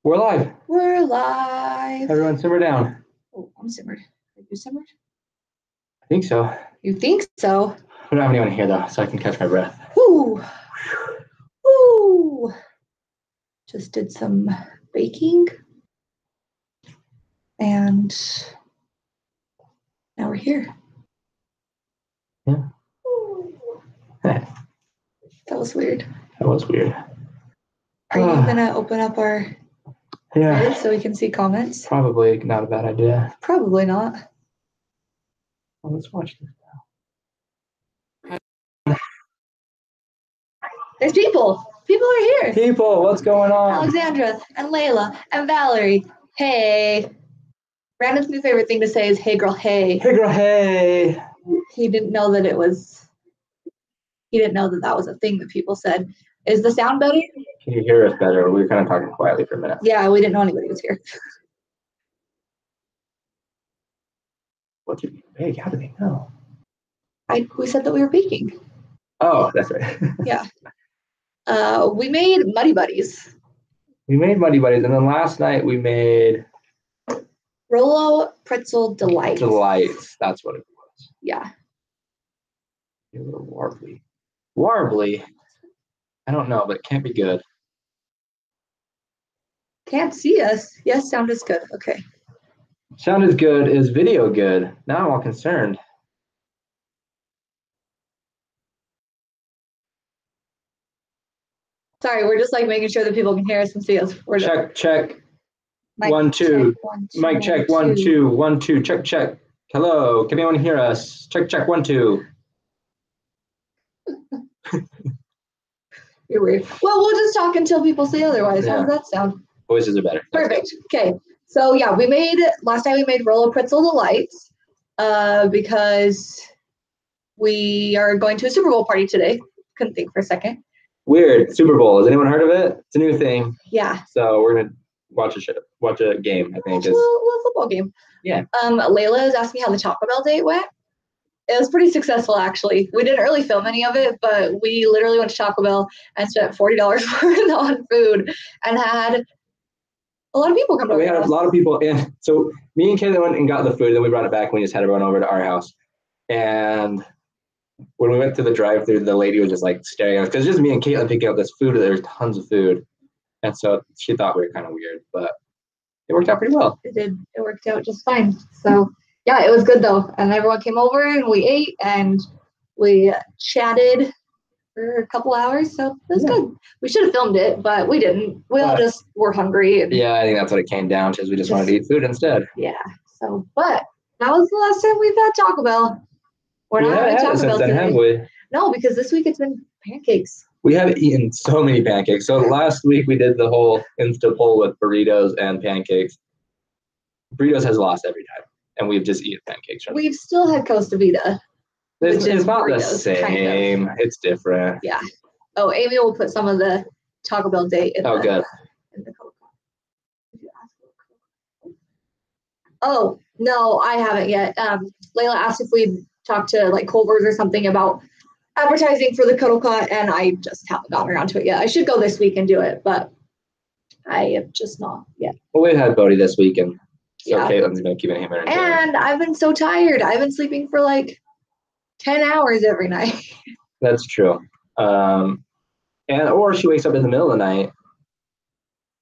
We're live. We're live. Everyone simmer down. Oh, I'm simmered. Are you simmered? I think so. You think so? We don't have anyone here though, so I can catch my breath. Whoo. Woo. Just did some baking. And now we're here. Yeah. That was weird. That was weird. Are you gonna open up our grid so we can see comments? Probably not a bad idea. Probably not. Well, let's watch this now. There's people. People are here. People, what's going on? Alexandra and Layla and Valerie. Hey. Brandon's new favorite thing to say is "Hey girl, hey." Hey girl, hey. He didn't know that that was a thing that people said. Is the sound better? Can you hear us better? We were kind of talking quietly for a minute. Yeah, we didn't know anybody was here. What's your big? How do they know? We said that we were baking. Oh, that's right. Yeah. We made Muddy Buddies. We made Muddy Buddies, and then last night we made Rolo Pretzel Delights. Delights. That's what it was. Yeah. A little warbly. Warbly? I don't know, but it can't be good. Can't see us. Yes, sound is good. Okay. Sound is good. Is video good? Now I'm all concerned. Sorry, we're just like making sure that people can hear us and see us. We're check. Mic 1 2. Check, 1 2. Mic check 1 2 1 2. Check. Hello. Can anyone hear us? Check 1 2. You're weird. Well, we'll just talk until people say otherwise. Yeah. How does that sound? Voices are better. Perfect. Okay. So yeah, last night we made Rolo Pretzel Delights because we are going to a Super Bowl party today. Couldn't think for a second. Weird. Super Bowl. Has anyone heard of it? It's a new thing. Yeah. So we're gonna watch a game. I think a little football game. Yeah. Layla is asking how the Taco Bell date went. It was pretty successful, actually. We didn't really film any of it, but we literally went to Taco Bell and spent $40 worth on food and had a lot of people come over. We had a lot of people in. So me and Kayla went and got the food, then we brought it back and we just had everyone over to our house. And when we went to the drive-thru, the lady was just like staring at us because just me and Caitlin picking up this food. There's tons of food, and so she thought we were kind of weird, but it worked out pretty well. It did. It worked out just fine. So yeah, it was good though, and everyone came over and we ate and we chatted for a couple hours. So it was good. We should have filmed it, but we didn't. We all just were hungry. And yeah, I think that's what it came down to. Is we just wanted to eat food instead. Yeah. So, but that was the last time we've had Taco Bell. We're not having Taco Bell today. Have we? No, because this week it's been pancakes. We have eaten so many pancakes. So last week we did the whole Insta poll with burritos and pancakes. Burritos has lost every time, and we've just eaten pancakes. We've still had Costa Vida. It's not burritos, the same. Kind of. It's different. Yeah. Oh, Amy will put some of the Taco Bell date in good. In the cocoa. Oh, no, I haven't yet. Layla asked if we'd talk to like Culver's or something about advertising for the Cuddle Cot, and I just haven't gotten around to it yet. I should go this week and do it, but I have just not yet. Well, we had Bodie this week, and so yeah. Caitlin's been keeping him entertained. And I've been so tired. I've been sleeping for like 10 hours every night. That's true. Or she wakes up in the middle of the night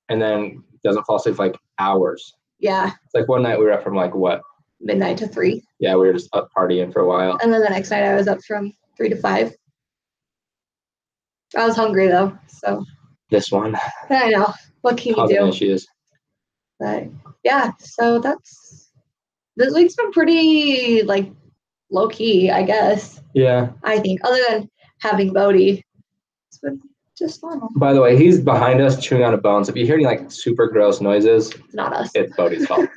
and then doesn't fall asleep for like hours. Yeah. It's like one night we were up from like what? Midnight to 3. Yeah, we were just up partying for a while. And then the next night I was up from 3 to 5. I was hungry though, so. This one. I know. What can you do? Issues. But yeah, so this week's been pretty like low key, I guess. Yeah. I think, other than having Bodie, it's been just normal. By the way, he's behind us chewing on a bone. So if you hear any like super gross noises, it's not us. It's Bodie's fault.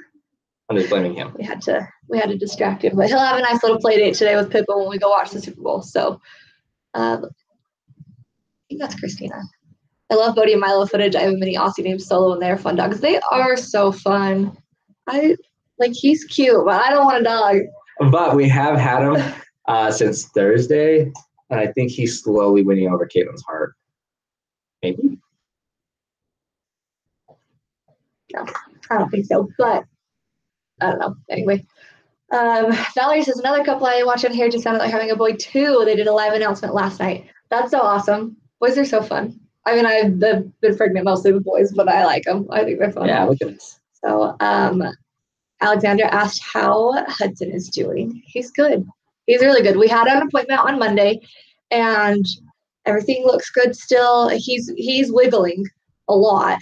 I'm just blaming him. We had to distract him, but he'll have a nice little play date today with Pippa when we go watch the Super Bowl. So, I think that's Christina. I love Bodie and Milo footage. I have a mini Aussie named Solo, and they're fun dogs. They are so fun. He's cute, but I don't want a dog. But we have had him since Thursday, and I think he's slowly winning over Caitlin's heart. Maybe. No, I don't think so, but I don't know. Anyway, Valerie says another couple I watch on here just sounded like having a boy too. They did a live announcement last night. That's so awesome. Boys are so fun. I mean, I've been pregnant mostly with boys, but I like them. I think they're fun. Yeah, look at this. So, Alexandra asked how Hudson is doing. He's good. He's really good. We had an appointment on Monday, and everything looks good still. He's wiggling a lot.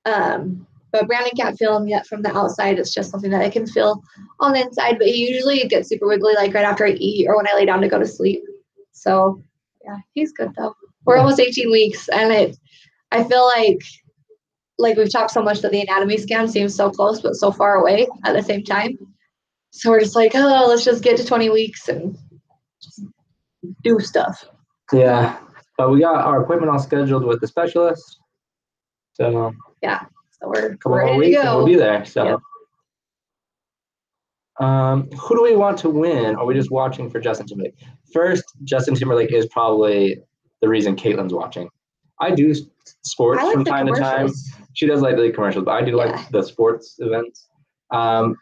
But Brandon can't feel him yet from the outside. It's just something that I can feel on the inside. But he usually gets super wiggly like right after I eat or when I lay down to go to sleep. So yeah, he's good though. We're almost 18 weeks, and I feel like we've talked so much that the anatomy scan seems so close but so far away at the same time. So we're just like, oh, let's just get to 20 weeks and just do stuff. Yeah, but we got our appointment all scheduled with the specialist. So yeah, so we're a couple ready more weeks to go. And we'll be there. So, yep. Who do we want to win? Or are we just watching for Justin Timberlake? First, Justin Timberlake is probably the reason Caitlin's watching. I do sports from time to time. She does like the commercials, but I do like the sports events. I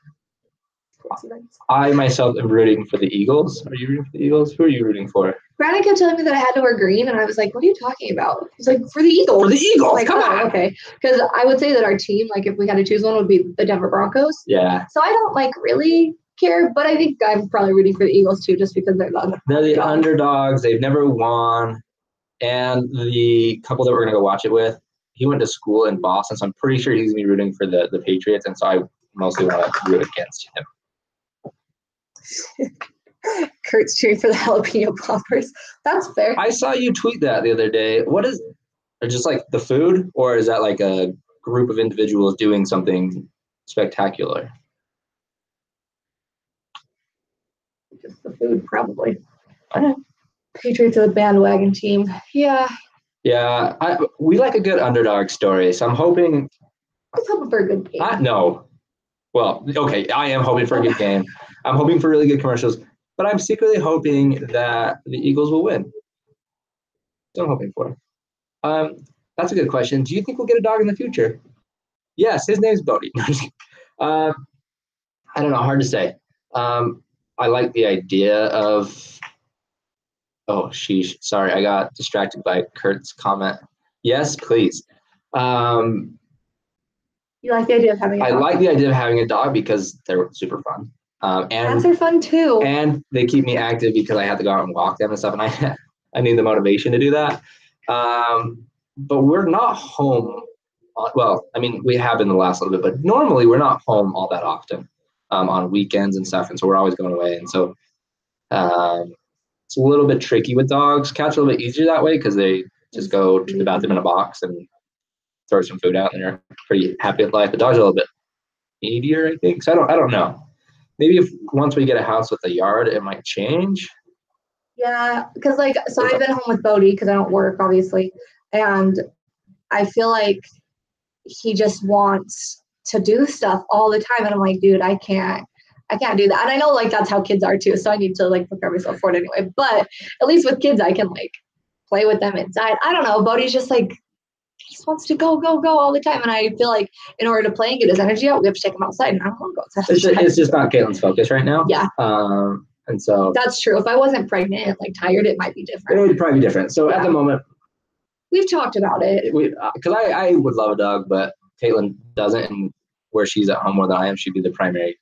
myself am rooting for the Eagles. Are you rooting for the Eagles? Who are you rooting for? Brandon kept telling me that I had to wear green, and I was like, what are you talking about? He's like, for the Eagles. For the Eagles, like, come on. Okay. Because I would say that our team, like if we had to choose one, would be the Denver Broncos. Yeah. So I don't like really care, but I think I'm probably rooting for the Eagles too, just because they're the underdogs. They've never won. And the couple that we're going to go watch it with, he went to school in Boston, so I'm pretty sure he's going to be rooting for the Patriots, and so I mostly want to root against him. Kurt's cheering for the jalapeno poppers. That's fair. I saw you tweet that the other day. What is just like the food, or is that like a group of individuals doing something spectacular? Just the food, probably. Patriots are the bandwagon team. Yeah. Yeah, we like a good underdog story, so I'm hoping. I was hoping for a good game. No. Well, okay, I am hoping for a good game. I'm hoping for really good commercials, but I'm secretly hoping that the Eagles will win. That's what I'm hoping for. That's a good question. Do you think we'll get a dog in the future? Yes, his name's Bodie. I don't know, hard to say. I like the idea of. Oh, sheesh. Sorry, I got distracted by Kurt's comment. Yes, please. You like the idea of having a dog? I like the idea of having a dog because they're super fun. And cats are fun too. And they keep me active because I have to go out and walk them and stuff, and I need the motivation to do that. But we're not home. Well, I mean, we have been the last little bit, but normally we're not home all that often on weekends and stuff, and so we're always going away. And so it's a little bit tricky with dogs. Cats are a little bit easier that way because they just go to the bathroom in a box and throw some food out, and they're pretty happy with life. The dogs are a little bit needier, I think. So I don't know. Maybe if once we get a house with a yard, it might change. Yeah, because so I've been home with Bodie because I don't work, obviously, and I feel like he just wants to do stuff all the time, and I'm like, dude, I can't do that. And I know that's how kids are too, so I need to prepare myself for it anyway. But at least with kids, I can play with them inside. I don't know. Bodie's just he just wants to go all the time, and I feel like in order to play and get his energy out, we have to take him outside, and I don't want to go outside. It's just not Caitlin's focus right now. Yeah. And so that's true. If I wasn't pregnant and tired, it might be different. It would probably be different. So at the moment, we've talked about it. Because I would love a dog, but Caitlin doesn't, and where she's at home more than I am, she'd be the primary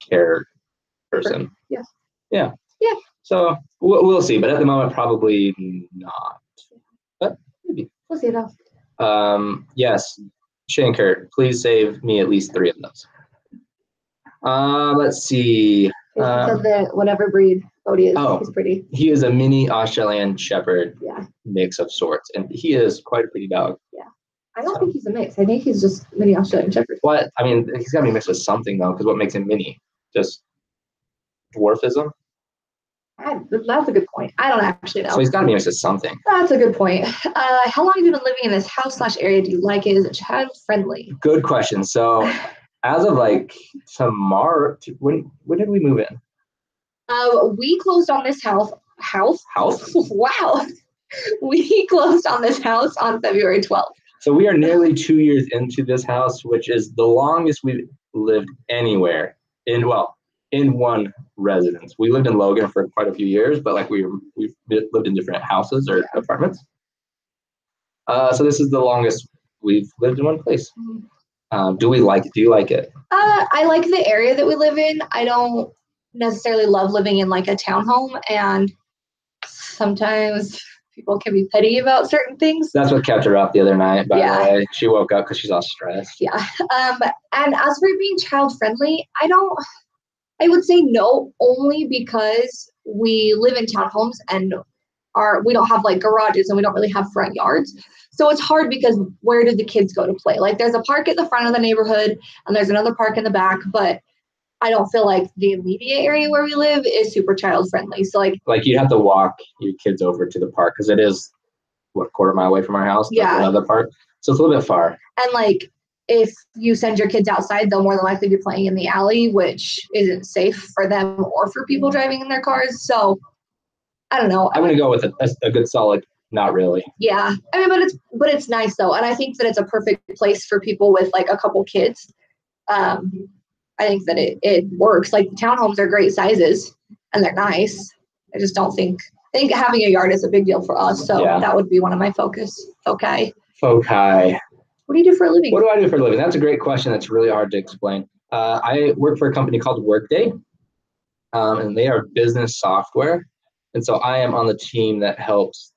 care person. Yeah. Yeah. Yeah. So we'll see, but at the moment, probably not. But maybe. We'll see though. Yes. Shane Kurt, please save me at least 3 of those. Let's see. Whatever breed Bodie is, he's pretty. He is a mini Australian Shepherd mix of sorts, and he is quite a pretty dog. Yeah. I don't think he's a mix. I think he's just mini Australian Shepherd. What? I mean, he's got to be mixed with something, though, because what makes him mini? Just dwarfism? That's a good point. I don't actually know. So he's got to be mixed with something. That's a good point. How long have you been living in this house/area? Do you like it? Is it child-friendly? Good question. So as of tomorrow, when did we move in? We closed on this house. House? Wow. We closed on this house on February 12th. So we are nearly 2 years into this house, which is the longest we've lived anywhere in one residence. We lived in Logan for quite a few years, but like we've lived in different houses or apartments. So this is the longest we've lived in one place. Do you like it? I like the area that we live in. I don't necessarily love living in like a townhome, and sometimes people can be petty about certain things. That's what kept her up the other night, by the way. She woke up because she's all stressed. Yeah. And as for being child friendly, I would say no, only because we live in townhomes and we don't have like garages and we don't really have front yards. So it's hard because where do the kids go to play? Like there's a park at the front of the neighborhood and there's another park in the back, but I don't feel like the immediate area where we live is super child friendly. So like you have to walk your kids over to the park because it is a quarter mile away from our house. Yeah. Another park. So it's a little bit far. And like if you send your kids outside, they'll more than likely be playing in the alley, which isn't safe for them or for people driving in their cars. So I don't know. I'm going to go with a good solid not really. Yeah. I mean, but it's nice though. And I think that it's a perfect place for people with like a couple kids. I think that it works. Like the townhomes are great sizes and they're nice. I just don't think having a yard is a big deal for us. So that would be one of my focus. Okay. What do you do for a living? What do I do for a living? That's a great question. That's really hard to explain. I work for a company called Workday, and they are business software. And so I am on the team that helps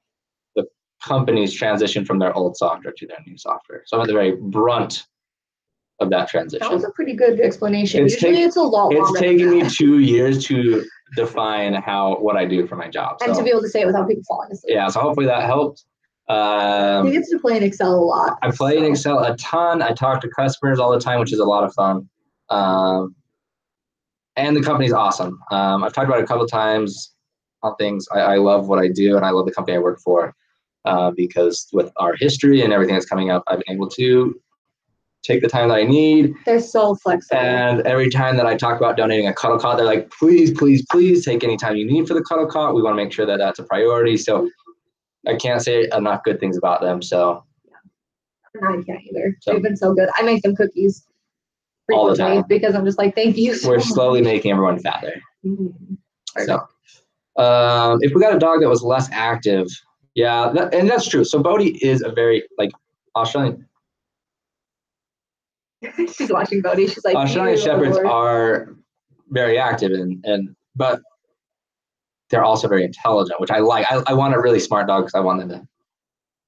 the companies transition from their old software to their new software. So I'm at the very brunt of that transition. That was a pretty good explanation. Usually it's a lot longer. It's taken me 2 years to define what I do for my job. And to be able to say it without people falling asleep. Yeah, so hopefully that helped. He gets to play in Excel a lot. I play in Excel a ton. I talk to customers all the time, which is a lot of fun. And the company's awesome. I've talked about it a couple of times on things. I love what I do, and I love the company I work for because with our history and everything that's coming up, I've been able to take the time that I need. They're so flexible. And every time that I talk about donating a cuddle cot, they're like, please, please, please take any time you need for the cuddle cot. We want to make sure that that's a priority. So I can't say enough good things about them. So no, I can't either. They've been so good. I make them cookies all the time because I'm just like, thank you. We're slowly making everyone fatter. Mm-hmm. So if we got a dog that was less active, and that's true. So Bodhi is a very Australian. She's watching Bodhi. She's like, Australian Shepherds are very active but they're also very intelligent, which I like. I want a really smart dog because I want them to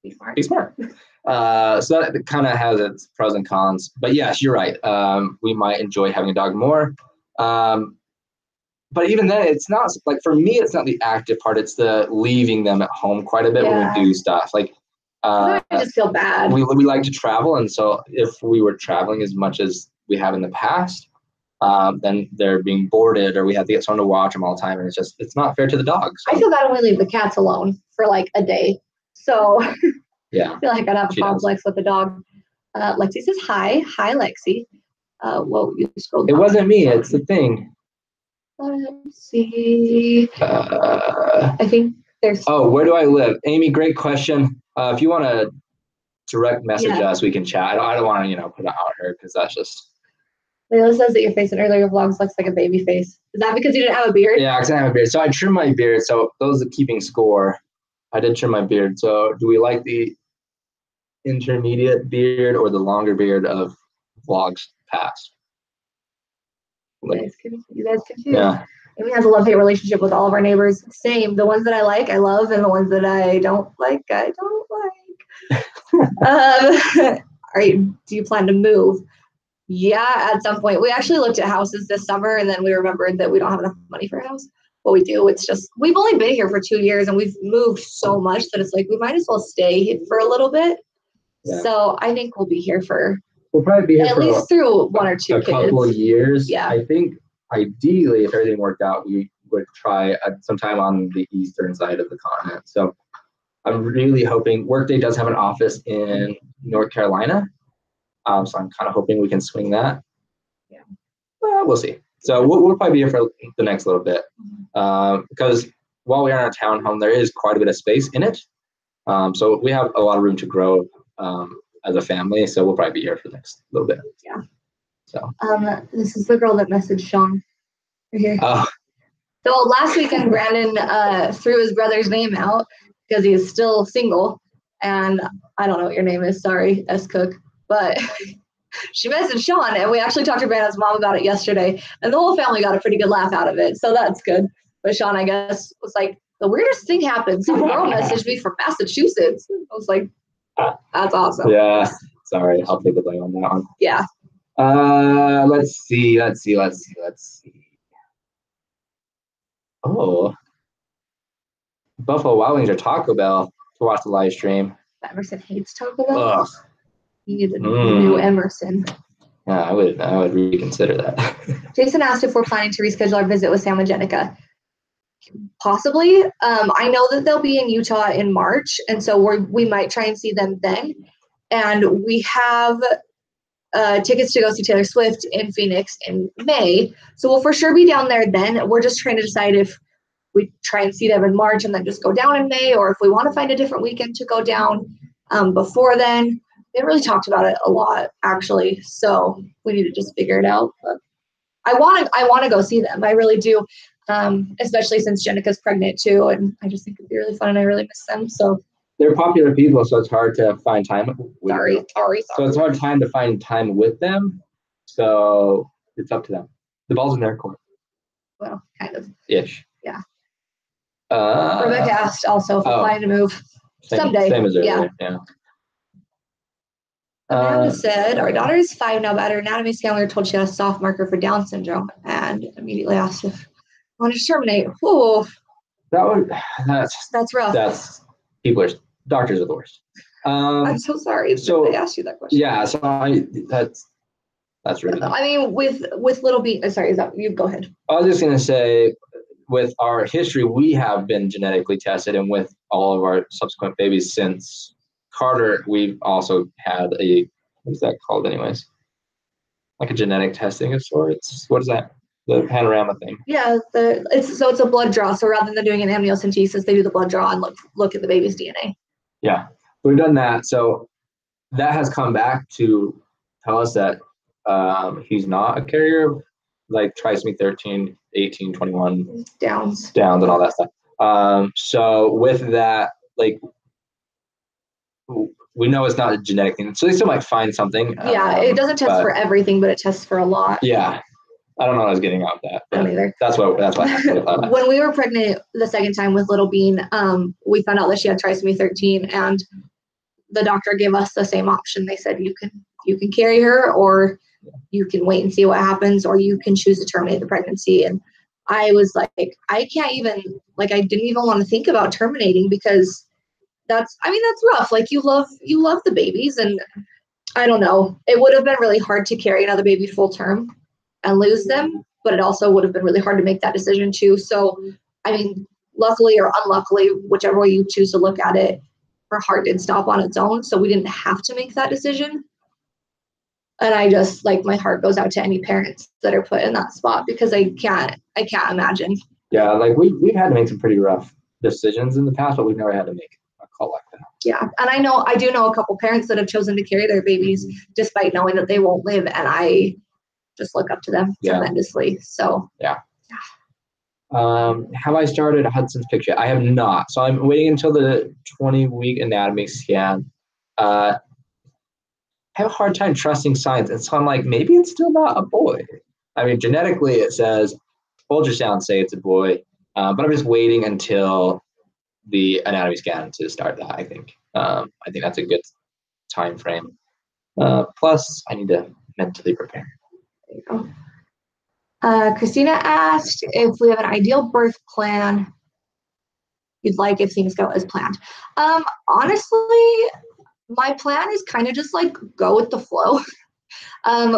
be smart. So that kind of has its pros and cons. But yes, you're right. We might enjoy having a dog more. But even then, it's not for me, it's not the active part. It's the leaving them at home quite a bit when we do stuff. I just feel bad. We like to travel. And so if we were traveling as much as we have in the past, then they're being boarded or we have to get someone to watch them all the time. And it's not fair to the dogs. So. I feel bad when we leave the cats alone for a day. So yeah, I feel like I'd have a complex with the dog. Lexi says hi. Hi, Lexi. Whoa, you scrolled down. It wasn't me. It's the thing. Let's see. I think there's. Oh, where do I live? Amy, great question. If you want to direct message us, we can chat. I don't want to, put it out here because that's just. Layla says that your face in earlier vlogs looks like a baby face. Is that because you didn't have a beard? Yeah, because I have a beard. So I trimmed my beard. So those are keeping score. I did trim my beard. So do we like the intermediate beard or the longer beard of vlogs past? You guys can too. Yeah. Amy has a love-hate relationship with all of our neighbors. Same. The ones that I like, I love, and the ones that I don't like, I don't like. Do you plan to move? Yeah, at some point. We actually looked at houses this summer, and then we remembered that we don't have enough money for a house. What we do, it's just, we've only been here for 2 years, and we've moved so much that it's we might as well stay for a little bit. Yeah. So I think we'll be here We'll probably be here at least through one or two kids. Couple of years. Yeah. I think ideally, if everything worked out, we would try sometime on the eastern side of the continent. So I'm really hoping Workday does have an office in North Carolina. So I'm kind of hoping we can swing that. Yeah. We'll see. So we'll probably be here for the next little bit because while we are in a townhome, there is quite a bit of space in it. So we have a lot of room to grow as a family. So we'll probably be here for the next little bit. Yeah. So. This is the girl that messaged Sean. Right here. Oh. So last weekend, Brandon threw his brother's name out because he is still single. And I don't know what your name is. Sorry, S. Cook. But she messaged Sean, and we actually talked to Brandon's mom about it yesterday. And the whole family got a pretty good laugh out of it. So that's good. But Sean, I guess, was like, the weirdest thing happened. Some girl messaged me from Massachusetts. I was like, that's awesome. Yeah. Sorry. I'll take the blame on that one. Yeah. Let's see. Oh, Buffalo Wild Wings or Taco Bell to watch the live stream. Emerson hates Taco Bell. Ugh. You need a new Emerson. Yeah, I would reconsider that. Jason asked if we're planning to reschedule our visit with Sam and Jenica. Possibly. I know that they'll be in Utah in March, and so we might try and see them then. And we have tickets to go see Taylor Swift in Phoenix in May. So we'll for sure be down there then. We're just trying to decide if we try and see them in March and then just go down in May, or if we want to find a different weekend to go down before then. They really talked about it a lot, actually. So we need to just figure it out. But I want to go see them. I really do, especially since Jenica's pregnant too, and I just think it'd be really fun, and I really miss them. So. They're popular people, so it's hard to find time with Sorry. So it's hard to find time with them. So it's up to them. The ball's in their court. Well, kind of. Ish. Yeah. Rebecca asked also if we're planning to move someday. Same as earlier. Yeah. Amanda said, our daughter is 5 now, but at her anatomy scan, we were told she had a soft marker for Down syndrome, and immediately asked if I wanted to terminate. Oh, that's rough. Doctors are the worst. I'm so sorry so they asked you that question. Yeah, so that's really. I mean, with little bean. Sorry, is that you? Go ahead. I was just gonna say, with our history, we have been genetically tested, and with all of our subsequent babies since Carter, we've also had what's that called, anyways? Like a genetic testing of sorts. What is that? The panorama thing. Yeah, it's a blood draw. So rather than doing an amniocentesis, they do the blood draw and look at the baby's DNA. Yeah, we've done that. So that has come back to tell us that he's not a carrier of like trisomy 13, 18, 21. Downs and all that stuff. So with that, like, we know it's not a genetic thing. So they still might find something. Yeah, it doesn't test for everything, but it tests for a lot. Yeah. I don't know what I was getting out of that. I don't either. That's what I thought. When we were pregnant the second time with little Bean, we found out that she had trisomy 13, and the doctor gave us the same option. They said you can carry her, or you can wait and see what happens, or you can choose to terminate the pregnancy. And I was like, I can't even, like, I didn't even want to think about terminating, because that's rough. Like, you love the babies, and I don't know. It would have been really hard to carry another baby full term and lose them, but it also would have been really hard to make that decision too. So, I mean, luckily or unluckily, whichever way you choose to look at it, her heart did stop on its own, so we didn't have to make that decision. And I just, like, my heart goes out to any parents that are put in that spot, because I can't imagine. Yeah, like we've had to make some pretty rough decisions in the past, but we've never had to make a call like that. Yeah, and I do know a couple parents that have chosen to carry their babies despite knowing that they won't live, and I just look up to them tremendously. So yeah. Have I started Hudson's picture? I have not. So I'm waiting until the 20-week anatomy scan. I have a hard time trusting science, and so I'm like, maybe it's still not a boy. I mean, genetically it says, ultrasound say it's a boy, but I'm just waiting until the anatomy scan to start that. I think that's a good time frame. Plus, I need to mentally prepare. There you go. Christina asked if we have an ideal birth plan you'd like if things go as planned. Honestly, my plan is kind of just like go with the flow.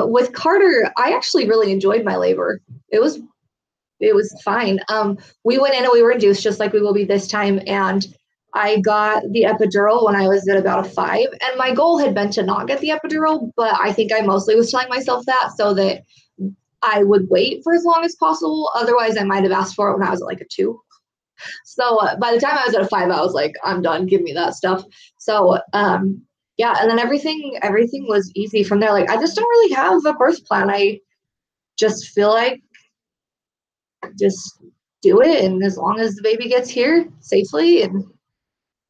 With Carter, I actually really enjoyed my labor. It was fine. We went in and we were induced just like we will be this time, and I got the epidural when I was at about a 5, and my goal had been to not get the epidural, but I think I mostly was telling myself that so that I would wait for as long as possible. Otherwise, I might have asked for it when I was at like a 2. So by the time I was at a 5, I was like, I'm done. Give me that stuff. So yeah, and then everything was easy from there. Like, I just don't really have a birth plan. I just feel like just do it, and as long as the baby gets here safely, and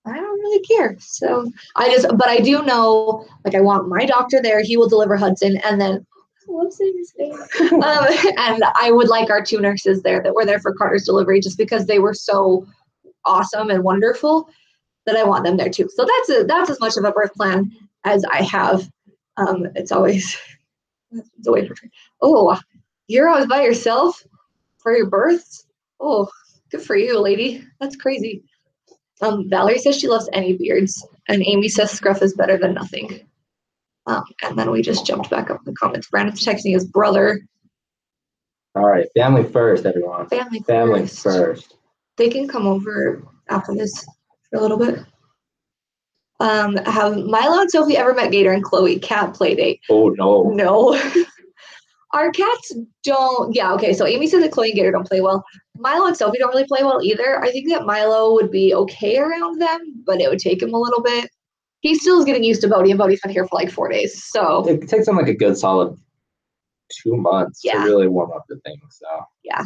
I don't really care. So but I do know, like, I want my doctor there. He will deliver Hudson, and then I love saying his name. And I would like our 2 nurses there that were there for Carter's delivery, just because they were so awesome and wonderful that I want them there too. So that's as much of a birth plan as I have. It's always a way for. Oh, you're always by yourself for your births? Oh, good for you, lady. That's crazy. Valerie says she loves any beards, and Amy says scruff is better than nothing. And then we just jumped back up in the comments. Brandon's texting his brother. All right, family first, everyone. Family first. They can come over after this for a little bit. Have Milo and Sophie ever met Gator and Chloe? Cat play date? Oh, no. No. Our cats don't. Yeah, okay. So Amy says that Chloe and Gator don't play well. Milo and Sophie don't really play well either. I think that Milo would be okay around them, but it would take him a little bit. He still is getting used to Bodhi, and Bodhi's been here for like 4 days. So it takes him like a good solid 2 months to really warm up the thing. So yeah.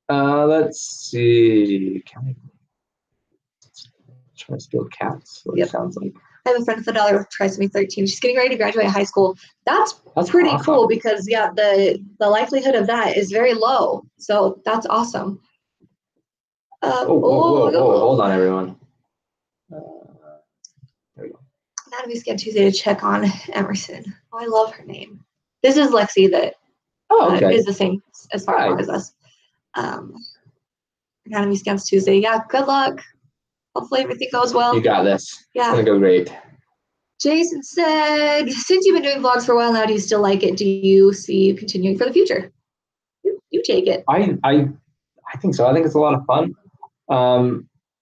Let's see. Trying to steal cats. What it sounds like. I have a friend with a daughter with trisomy 13. She's getting ready to graduate high school. That's pretty awesome. Cool because the likelihood of that is very low. So that's awesome. Hold on, everyone. There we go. Anatomy Scan Tuesday to check on Emerson. Oh, I love her name. This is Lexi that is the same as far as us. Anatomy Scans Tuesday. Yeah, good luck. Hopefully everything goes well. You got this. Yeah. It's going to go great. Jason said, since you've been doing vlogs for a while now, do you still like it? Do you see you continuing for the future? You take it. I think so. I think it's a lot of fun,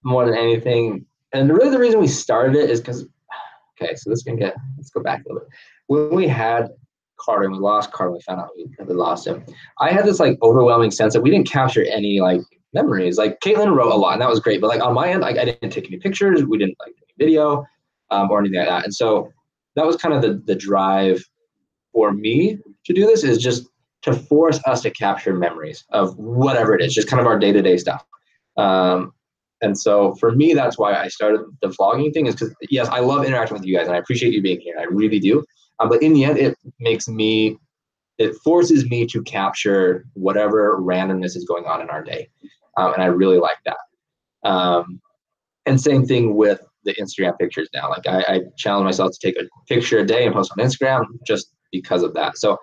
more than anything. And really the reason we started it is because, so let's go back a little bit. When we had Carter and we lost Carter, we found out we lost him. I had this like overwhelming sense that we didn't capture any like memories. Like Caitlin wrote a lot and that was great, but like on my end, like I didn't take any pictures. We didn't like any video or anything like that. And so that was kind of the drive for me to do this, is just to force us to capture memories of whatever it is, just kind of our day-to-day stuff. And so for me, that's why I started the vlogging thing, is because yes, I love interacting with you guys and I appreciate you being here. I really do. But in the end, it forces me to capture whatever randomness is going on in our day. And I really like that. And same thing with the Instagram pictures now. Like I challenge myself to take a picture a day and post on Instagram just because of that. So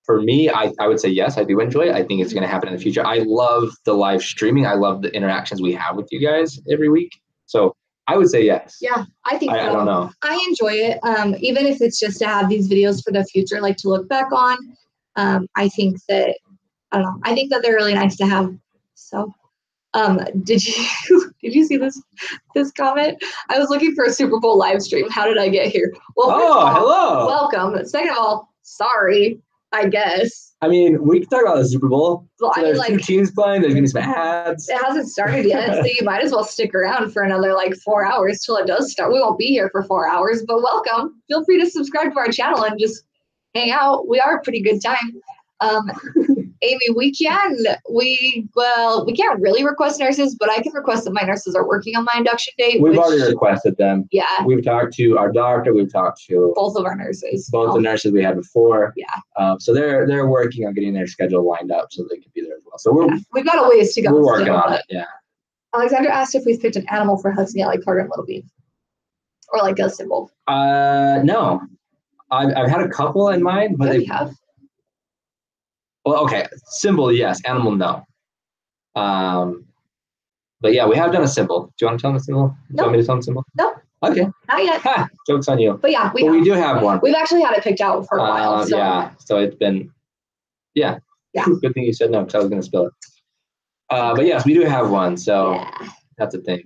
for me, I would say yes, I do enjoy it. I think it's going to happen in the future. I love the live streaming. I love the interactions we have with you guys every week. So I would say yes. Yeah, I think so. I don't know. I enjoy it. Even if it's just to have these videos for the future, like to look back on. I think that, I don't know. I think that they're really nice to have. So, did you see this comment? I was looking for a Super Bowl live stream. How did I get here? Well, hello. Welcome. Second of all, sorry, I guess. I mean, we can talk about the Super Bowl. Well, so there's 2 teams playing. There's going to be some ads. It hasn't started yet, so you might as well stick around for another 4 hours till it does start. We won't be here for 4 hours, but welcome. Feel free to subscribe to our channel and just hang out. We are a pretty good time. Amy, we can't really request nurses, but I can request that my nurses are working on my induction date. We've already requested them. Yeah. We've talked to our doctor. We've talked to both of our nurses. Both the nurses we had before. Yeah. So they're working on getting their schedule lined up so they can be there as well. So we've got a ways to go. We're working on it. Yeah. Alexander asked if we've picked an animal for Hudson, like Carter and Little Bean, or like a symbol. No. I've had a couple in mind, but we have. Well, okay, symbol, yes. Animal, no. But yeah, we have done a symbol. Do you want to tell them the symbol? Do you want me to tell them the symbol? No. Okay. Not yet. Ha, joke's on you. But yeah, we do have one. We've actually had it picked out for a while. So. Yeah, so it's been, yeah. Good thing you said no, because I was going to spill it. But yes, we do have one, so that's a thing.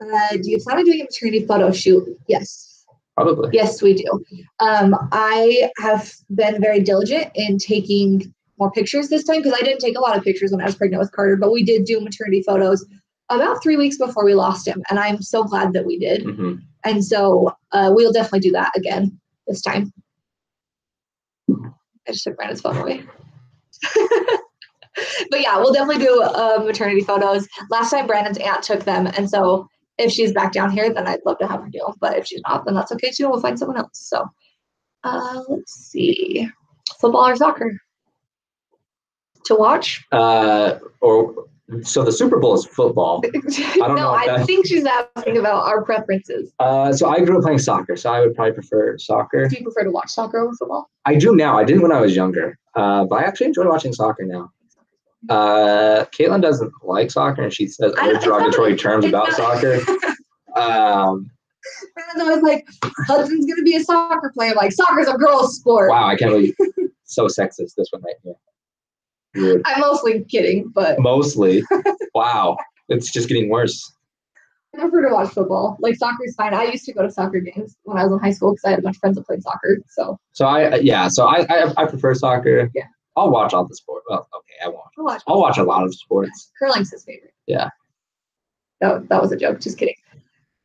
Do you plan on doing a maternity photo shoot? Yes. Probably. Yes, we do. I have been very diligent in taking more pictures this time, because I didn't take a lot of pictures when I was pregnant with Carter, but we did do maternity photos about 3 weeks before we lost him, and I'm so glad that we did. Mm-hmm. And so we'll definitely do that again this time. I just took Brandon's phone away. But yeah, we'll definitely do maternity photos. Last time Brandon's aunt took them, and so if she's back down here, then I'd love to have her do them. But if she's not, then that's okay too. We'll find someone else. So let's see, football or soccer to watch? So the Super Bowl is football. I don't know. I think she's asking about our preferences. So I grew up playing soccer, so I would probably prefer soccer. Do you prefer to watch soccer over football? I do now. I didn't when I was younger, but I actually enjoy watching soccer now. Caitlin doesn't like soccer, and she says other derogatory terms about soccer. Brandon's always like, Hudson's gonna be a soccer player. I'm like, soccer's a girl's sport. Wow, I can't believe so sexist this one right here. Weird. I'm mostly kidding, but mostly. Wow, it's just getting worse. I prefer to watch football. Like soccer is fine. I used to go to soccer games when I was in high school because I had a bunch of friends that played soccer. So I prefer soccer. Yeah. I'll watch all the sport. Well, okay, I won't. I'll watch a lot of sports. Curling's his favorite. Yeah. That was a joke. Just kidding.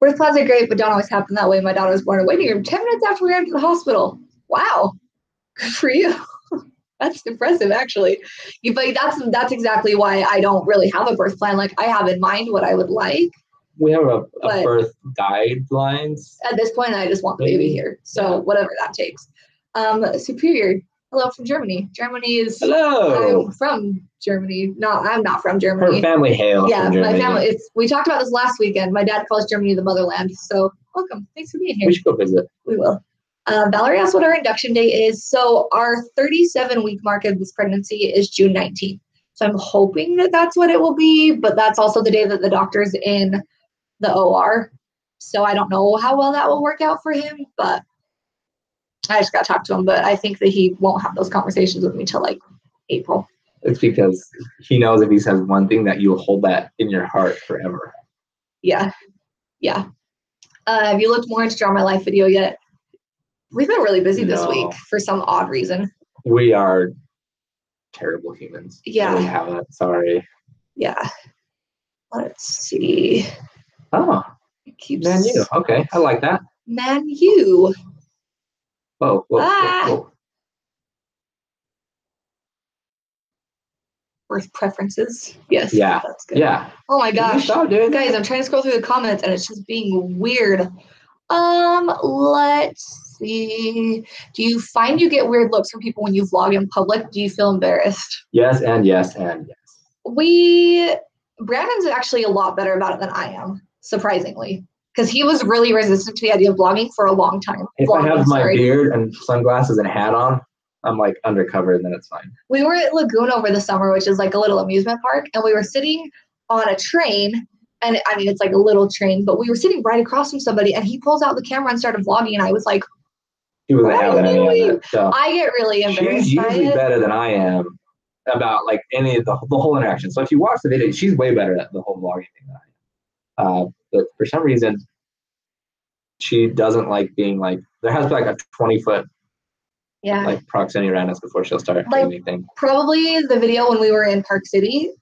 Birth plans are great, but don't always happen that way. My daughter was born in a waiting room 10 minutes after we went to the hospital. Wow. Good for you. That's impressive, actually. But that's exactly why I don't really have a birth plan. Like, I have in mind what I would like. We have a birth guidelines. At this point, I just want the baby here. So whatever that takes. Superior. Hello from Germany. Germany is. Hello. I'm from Germany. I'm not from Germany. Her family hails from Germany. My family. We talked about this last weekend. My dad calls Germany the motherland. So welcome. Thanks for being here. We should go visit. We will. Valerie asked what our induction date is. So our 37-week mark of this pregnancy is June 19th. So I'm hoping that that's what it will be, but that's also the day that the doctor's in the OR. So I don't know how well that will work out for him, but I just got to talk to him. But I think that he won't have those conversations with me till like April. It's because he knows if he says one thing that you will hold that in your heart forever. Yeah. Yeah. Have you looked more into Draw My Life video yet? We've been really busy this week for some odd reason. We are terrible humans. Yeah. We haven't. Sorry. Yeah. Let's see. Oh. Man U. Okay. I like that. Man U. Whoa. Birth preferences. Yes. Yeah. That's good. Yeah. Oh my gosh. Stop, dude. Guys, I'm trying to scroll through the comments and it's just being weird. Let's see. Do you find you get weird looks from people when you vlog in public? Do you feel embarrassed? Yes, and yes, and yes. Brandon's actually a lot better about it than I am, surprisingly. Because he was really resistant to the idea of vlogging for a long time. If I have my beard and sunglasses and hat on, I'm like undercover and then it's fine. We were at Lagoon over the summer, which is like a little amusement park, and we were sitting on a train. And I mean, it's like a little train, but we were sitting right across from somebody, and he pulls out the camera and started vlogging, and I was like, he wasn't having any of it. So I get really embarrassed. She's usually better than I am about like any of the whole interaction. So if you watch the video, she's way better at the whole vlogging thing than I am. But for some reason, she doesn't like being like, there has to be like a 20-foot like proximity around us before she'll start doing anything. Probably the video when we were in Park City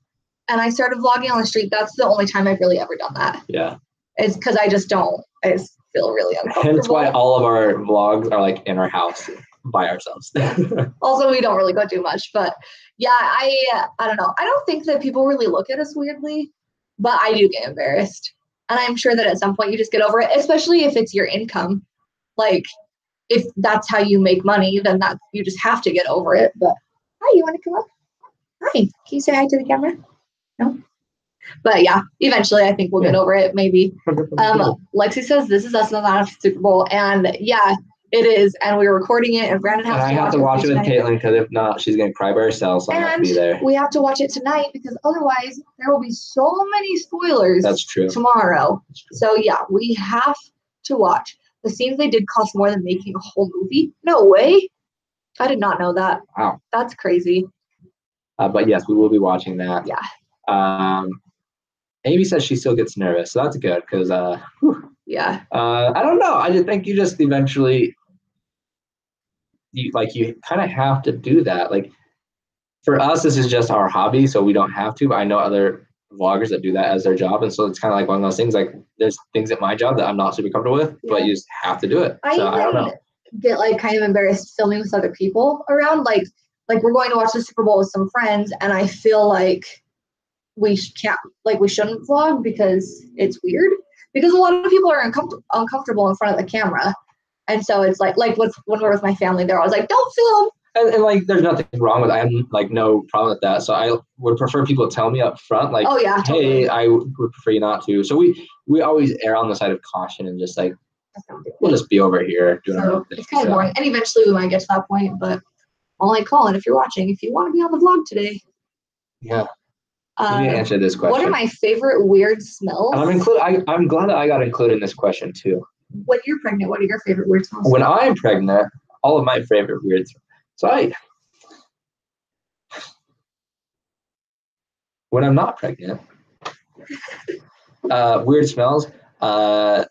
and I started vlogging on the street, that's the only time I've really ever done that. Yeah. It's because I just feel really uncomfortable. Hence why all of our vlogs are like in our house by ourselves. Also, we don't really go do much, but yeah, I don't know. I don't think that people really look at us weirdly, but I do get embarrassed. And I'm sure that at some point you just get over it, especially if it's your income. Like, if that's how you make money, then you just have to get over it. But, hi, you want to come up? Hi, can you say hi to the camera? No? But yeah, eventually I think we'll get over it, maybe. Lexi says, this is us in the Super Bowl. And yeah, it is. And we're recording it, and Brandon has to watch it. I have to watch it with Caitlin, because if not, she's going to cry by herself, so I have to be there. We have to watch it tonight, because otherwise there will be so many spoilers. That's true. Tomorrow. That's true. So yeah, we have to watch. The scenes they did cost more than making a whole movie. No way. I did not know that. Wow. That's crazy. But yes, we will be watching that. Yeah. Amy says she still gets nervous, so that's good, because yeah. I don't know. I just think you just eventually you kind of have to do that. Like, for us, this is just our hobby, so we don't have to. But I know other vloggers that do that as their job, and so it's kind of like one of those things. Like there's things at my job that I'm not super comfortable with, but you just have to do it. I don't know. Get like kind of embarrassed filming with other people around. Like we're going to watch the Super Bowl with some friends, and I feel like we shouldn't vlog because it's weird. Because a lot of people are uncomfortable in front of the camera, and so it's like when we're with my family, they're always like, "Don't film." And like, there's nothing wrong with it. I have like no problem with that. So I would prefer people tell me up front, like, "Oh yeah, totally. Hey, I would prefer you not to." So we always err on the side of caution and just like, we'll just be over here doing our own thing. It's kind of boring, and eventually we might get to that point. But I'll like Colin, if you're watching, if you want to be on the vlog today. Yeah. You need to answer this question. What are my favorite weird smells? And I'm glad that I got included in this question too. When you're pregnant, what are your favorite weird smells? When I'm pregnant, all of my favorite weird smells. So when I'm not pregnant, weird smells. Don't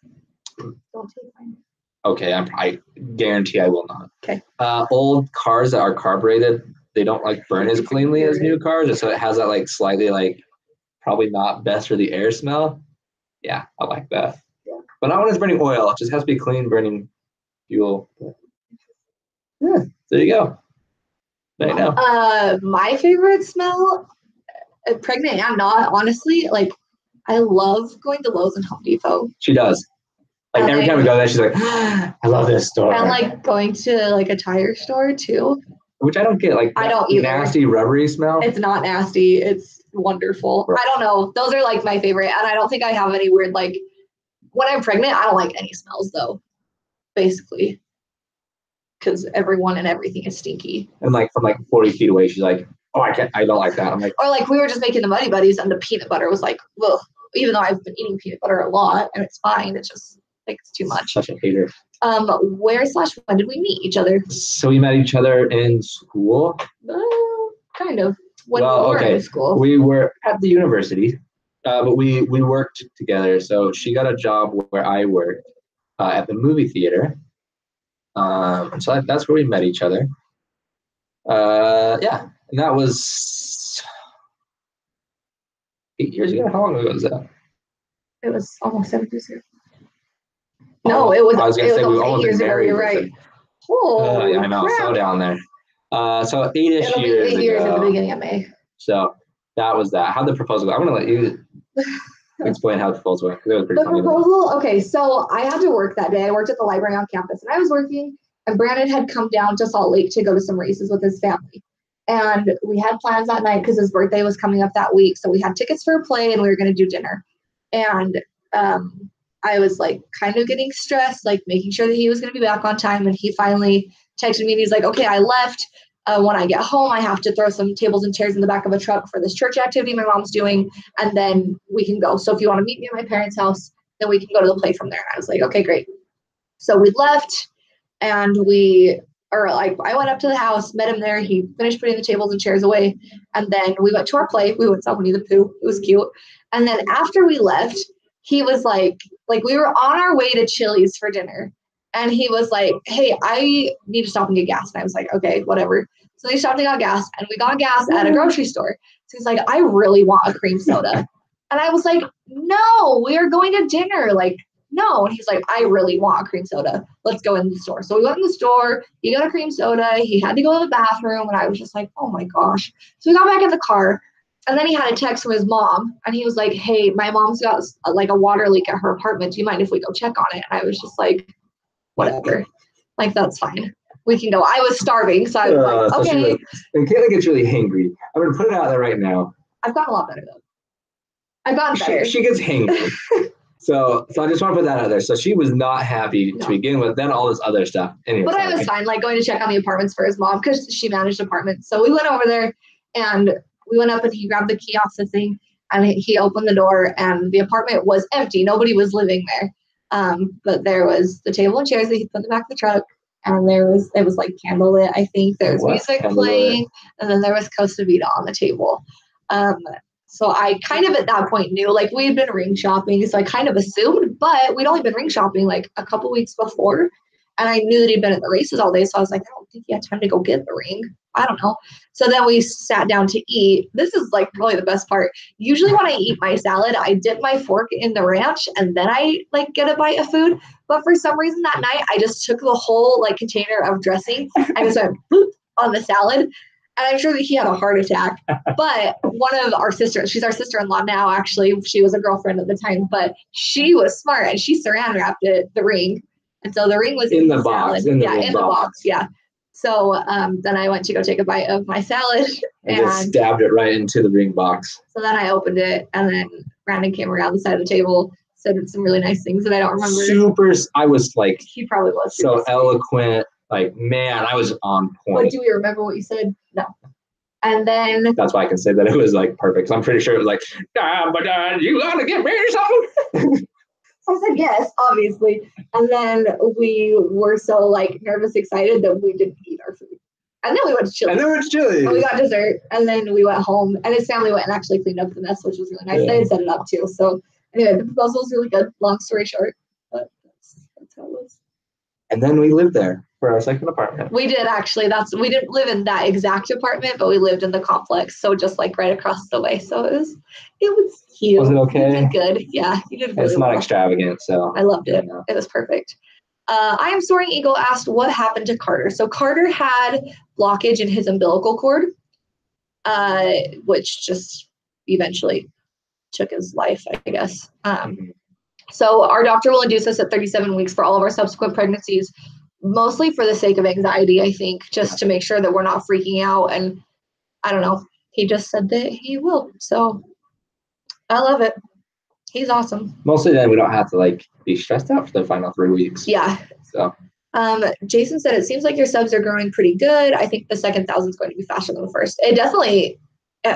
take mine. Okay, I guarantee I will not. Okay. Old cars that are carbureted, they don't like burn as cleanly as new cars, and so it has that like slightly like probably not best for the air smell. Yeah, I like that. Yeah. But not when it's burning oil. It just has to be clean burning fuel. Yeah, there you go. There you know. My favorite smell, pregnant and not, honestly, like I love going to Lowe's and Home Depot. She does. Like every time we go there, she's like, I love this store. And like going to like a tire store too. Which I don't get, like I don't either. Nasty rubbery smell. It's not nasty. It's wonderful. I don't know. Those are like my favorite. And I don't think I have any weird, like when I'm pregnant, I don't like any smells though, basically. Because everyone and everything is stinky. And like from like 40 feet away, she's like, oh, I don't like that. I'm like, or like we were just making the Muddy Buddies and the peanut butter was like, ugh. Even though I've been eating peanut butter a lot and it's fine. It's just like it's too much. Such a hater. When did we meet each other? So we met each other in school. Kind of. When we were in school. We were at the university, but we worked together. So she got a job where I worked at the movie theater. So that's where we met each other. Yeah, and that was 8 years ago. How long ago was that? It was almost 7 years ago. No, it was. I was going to say we almost been married. You're right. Oh, yeah, I know. Crap. Slow down there. So 8-ish years ago. 8 years at the beginning of May. So that was that. How'd the proposal go? I'm going to let you explain how the proposal went. It was pretty funny. Proposal? Okay, so I had to work that day. I worked at the library on campus, and I was working, and Brandon had come down to Salt Lake to go to some races with his family. And we had plans that night because his birthday was coming up that week. So we had tickets for a play, and we were going to do dinner. And I was like kind of getting stressed, like making sure that he was going to be back on time. And he finally texted me and he's like, okay, I left. When I get home, I have to throw some tables and chairs in the back of a truck for this church activity my mom's doing. And then we can go. So if you want to meet me at my parents' house, then we can go to the play from there. And I was like, okay, great. So we left and I went up to the house, met him there. He finished putting the tables and chairs away. And then we went to our play. We went to Winnie the Pooh. It was cute. And then after we left, he was like we were on our way to Chili's for dinner. And he was like, hey, I need to stop and get gas. And I was like, okay, whatever. So they stopped and got gas. And we got gas at a grocery store. So he's like, I really want a cream soda. And I was like, no, we are going to dinner. Like, no. And he's like, I really want a cream soda. Let's go in the store. So we went in the store. He got a cream soda. He had to go to the bathroom. And I was just like, oh my gosh. So we got back in the car. And then he had a text from his mom. And he was like, hey, my mom's got like a water leak at her apartment. Do you mind if we go check on it? And I was just like, whatever. Like, that's fine. We can go. I was starving. So I was like, okay. And Kayla gets really hangry. I'm going to put it out there right now. I've gotten a lot better though. I've gotten better. She gets hangry. So I just want to put that out there. So she was not happy to begin with, then all this other stuff. Anyway, but I was fine, like going to check on the apartments for his mom because she managed apartments. So we went over there and we went up and he grabbed the key off the thing and he opened the door and the apartment was empty. Nobody was living there. But there was the table and chairs that he put in the back of the truck. And it was like candlelit, I think. There was music playing. And then there was Costa Vida on the table. So I kind of at that point knew, like we had been ring shopping. So I kind of assumed, but we'd only been ring shopping like a couple weeks before. And I knew that he'd been at the races all day. So I was like, I don't think he had time to go get the ring. I don't know. So then we sat down to eat. This is like probably the best part. Usually when I eat my salad, I dip my fork in the ranch and then I like get a bite of food. But for some reason that night, I just took the whole like container of dressing and just went boop on the salad. And I'm sure that he had a heart attack. But one of our sisters, she's our sister-in-law now, actually. She was a girlfriend at the time, but she was smart and she saran wrapped the ring. And so the ring was in the box. in the box. Yeah. So then I went to go take a bite of my salad. And just stabbed it right into the ring box. So then I opened it, and then Brandon came around the side of the table, said some really nice things that I don't remember. I was like, he probably was so eloquent. Like, man, I was on point. But do we remember what you said? No. And then that's why I can say that it was like perfect. So I'm pretty sure it was like, but you gotta get me something. I said yes, obviously. And then we were so like nervous, excited that we didn't eat our food. And then we went to Chili's. And we got dessert. And then we went home. And his family went and actually cleaned up the mess, which was really nice. They had set it up too. So anyway, the proposal was really good. Long story short. But that's how it was. And then we lived there for our second apartment. We did actually. We didn't live in that exact apartment, but we lived in the complex. So just like right across the way. So it was cute. Was it okay? You did good. Yeah, you did really It's not extravagant, so. I loved it. Yeah. It was perfect. I am Soaring Eagle asked what happened to Carter. So Carter had blockage in his umbilical cord, which just eventually took his life, I guess. So our doctor will induce us at 37 weeks for all of our subsequent pregnancies, mostly for the sake of anxiety, I think, just to make sure that we're not freaking out. And I don't know. He just said that he will. So I love it. He's awesome. Mostly then we don't have to like be stressed out for the final 3 weeks. Yeah. So. Jason said, it seems like your subs are growing pretty good. I think the second 1,000 is going to be faster than the first. It definitely,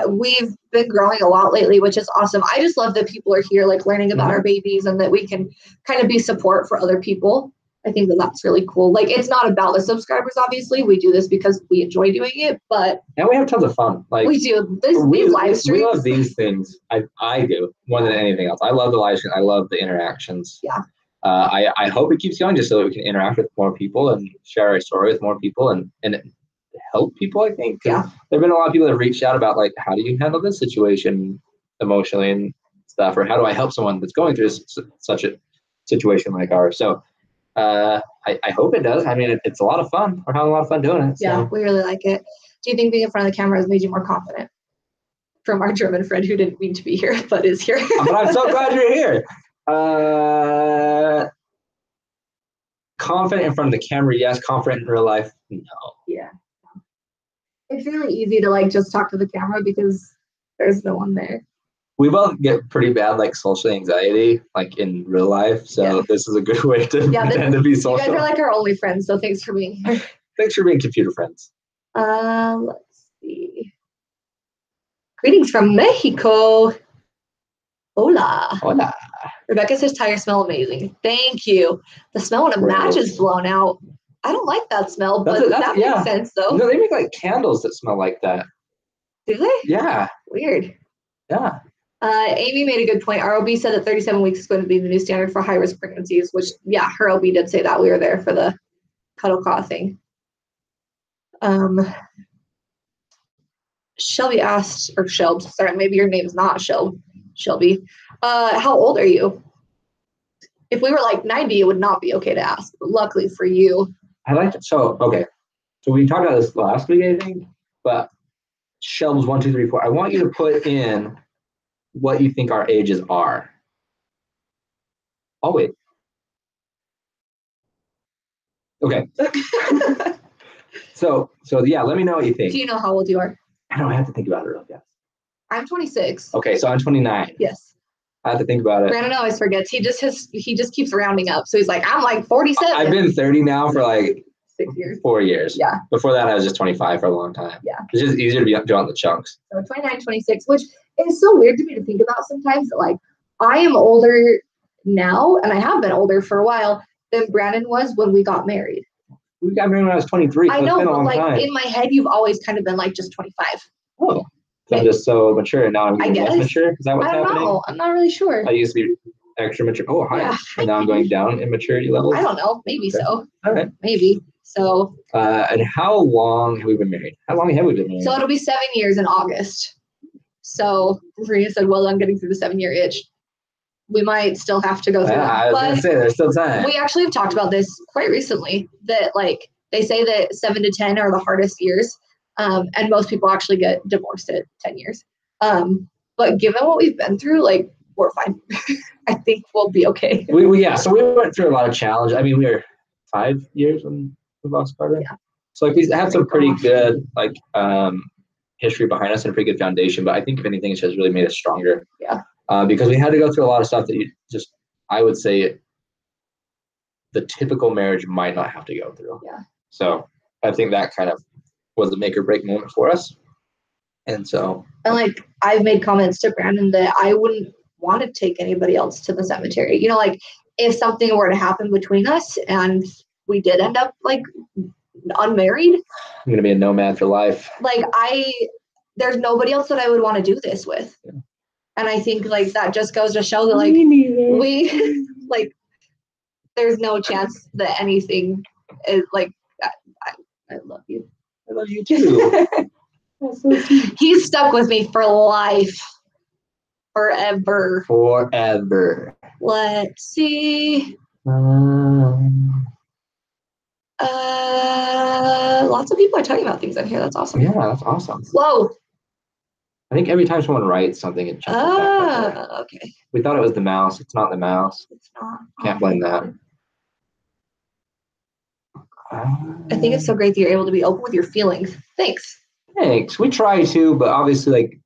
we've been growing a lot lately, which is awesome. I just love that people are here, like learning about our babies and that we can kind of be support for other people. I think that that's really cool. Like, it's not about the subscribers, obviously. We do this because we enjoy doing it, but. And we have tons of fun. Like we do. These live streams. We love these things. I do more than anything else. I love the live stream. I love the interactions. Yeah. I hope it keeps going just so that we can interact with more people and share our story with more people and help people, I think. Yeah. There have been a lot of people that have reached out about, like, how do you handle this situation emotionally and stuff, or how do I help someone that's going through such a situation like ours? So I hope it does. I mean, it's a lot of fun. We're having a lot of fun doing it. Yeah, we really like it. Do you think being in front of the camera has made you more confident? From our German friend who didn't mean to be here, but is here. But I'm so glad you're here. Confident in front of the camera, yes. Confident in real life, no. Yeah. It's really easy to like just talk to the camera because there's no one there. We both get pretty bad like social anxiety, like in real life. So this is a good way to pretend to be social. You guys are like our only friends, so thanks for being here. Thanks for being computer friends. Let's see. Greetings from Mexico. Hola. Hola. Rebecca says tires smell amazing. Thank you. The smell when a match is blown out. I don't like that smell, but that makes sense though. No, they make like candles that smell like that. Do they? Yeah. Weird. Yeah. Amy made a good point. Our OB said that 37 weeks is going to be the new standard for high-risk pregnancies, which, yeah, her OB did say that. We were there for the cuddle caw thing. Shelby asked, or Shelb, sorry, maybe your name is not Shelby. How old are you? If we were like 90, it would not be okay to ask. But luckily for you. I like it. So, okay. So we talked about this last week, I think, but Shelb's 1, 2, 3, 4. I want you to put in what you think our ages are. I'll wait. Okay. So yeah, let me know what you think. Do you know how old you are? I know, I have to think about it real fast. I'm 26. Okay, so I'm 29. Yes. I have to think about it. Brandon always forgets. He just keeps rounding up. So he's like, I'm like 47. I've been 30 now for like 6 years. 4 years. Yeah. Before that, I was just 25 for a long time. Yeah. It's just easier to do on the chunks. So 29, 26, which is so weird to me to think about sometimes. That, like, I am older now, and I have been older for a while than Brandon was when we got married. We got married when I was 23. So I know, it's been a but long like time. in my head, you've always kind of been like just 25. Oh. So I'm just so mature, and now I'm getting less mature. Is that what's happening? I don't know. I'm not really sure. I used to extra mature. Oh, hi. Yeah. And now I'm going down in maturity levels. I don't know. Maybe Okay. so. All right. Maybe. So. And how long have we been married? How long have we been married? So it'll be 7 years in August. So Rita said, well, I'm getting through the 7-year itch. We might still have to go through that. I was going to say, there's still time. We actually have talked about this quite recently, that like they say that 7 to 10 are the hardest years. And most people actually get divorced at 10 years. But given what we've been through, like, we're fine. I think we'll be okay. So we went through a lot of challenge. I mean, we were 5 years when we lost Carter. Yeah. So like we have some pretty good like history behind us and a pretty good foundation. But I think if anything, it's just really made us stronger. Yeah. Because we had to go through a lot of stuff that you just, I would say, the typical marriage might not have to go through. Yeah. So I think that kind of was a make or break moment for us. And so. And like I've made comments to Brandon that I wouldn't want to take anybody else to the cemetery. You know, like if something were to happen between us and we did end up like unmarried, I'm gonna be a nomad for life. Like there's nobody else that I would want to do this with. Yeah. And I think like that just goes to show that like we like there's no chance that anything is like I love you. I love you too. That's so sweet. He's stuck with me for life. Forever. Let's see. Lots of people are talking about things on here. That's awesome. Yeah, that's awesome. Whoa. I think every time someone writes something, it jumps back. Okay. We thought it was the mouse. It's not the mouse. It's not. Can't blame that. I think it's so great that you're able to be open with your feelings. Thanks. We try to, but obviously, like,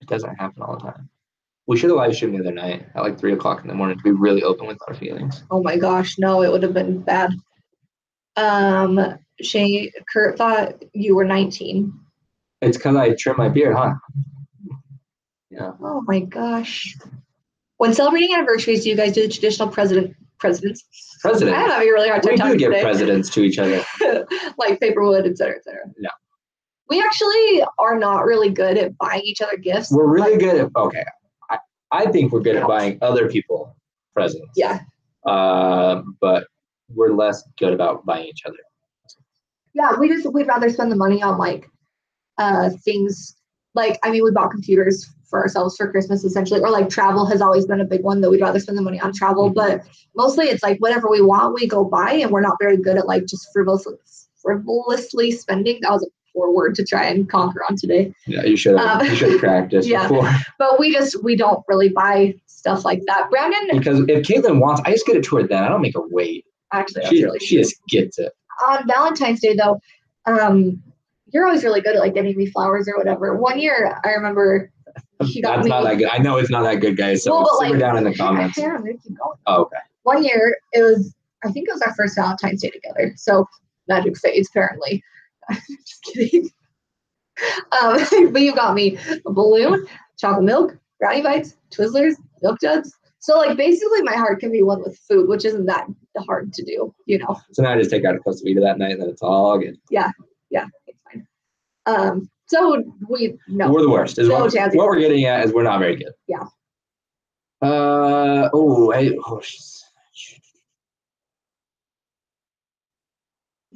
it doesn't happen all the time. We should have live streamed the other night at like 3 o'clock in the morning to be really open with our feelings. Oh my gosh, no, it would have been bad. Kurt thought you were 19. It's because I trimmed my beard, huh? Yeah. Oh my gosh. When celebrating anniversaries, do you guys do the traditional presidents? I don't have a really hard time talking today. We do give today. presidents to each other. Like paperwood, et cetera, et cetera. No. We actually are not really good at buying each other gifts. We're really good at, okay. I think we're good at buying other people presents. Yeah. But we're less good about buying each other. Yeah, we'd rather spend the money on like things like, I mean, we bought computers for ourselves for Christmas essentially, or like travel has always been a big one that we'd rather spend the money on travel, but mostly it's like whatever we want, we go buy, and we're not very good at like just frivolously spending. That was a poor word to try and conquer on today. Yeah, you should have practiced before. But we don't really buy stuff like that. Brandon, because if Caitlin wants, I just get it to her then. I don't make her wait. Actually, that's really she just gets it. On Valentine's Day though, you're always really good at like getting me flowers or whatever. One year I remember he got me. That's not that good. I know it's not that good, guys. So simmer down in the comments. I'm gonna keep going. Oh, okay. One year I think it was our first Valentine's Day together. So magic fades apparently. Just kidding. But you got me a balloon, chocolate milk, brownie bites, Twizzlers, milk jugs. So like basically my heart can be one with food, which isn't that hard to do, you know. So now I just take out a Costa Vida that night and then it's all good. Yeah, it's fine. So we're the worst. What we're getting at is we're not very good. Yeah.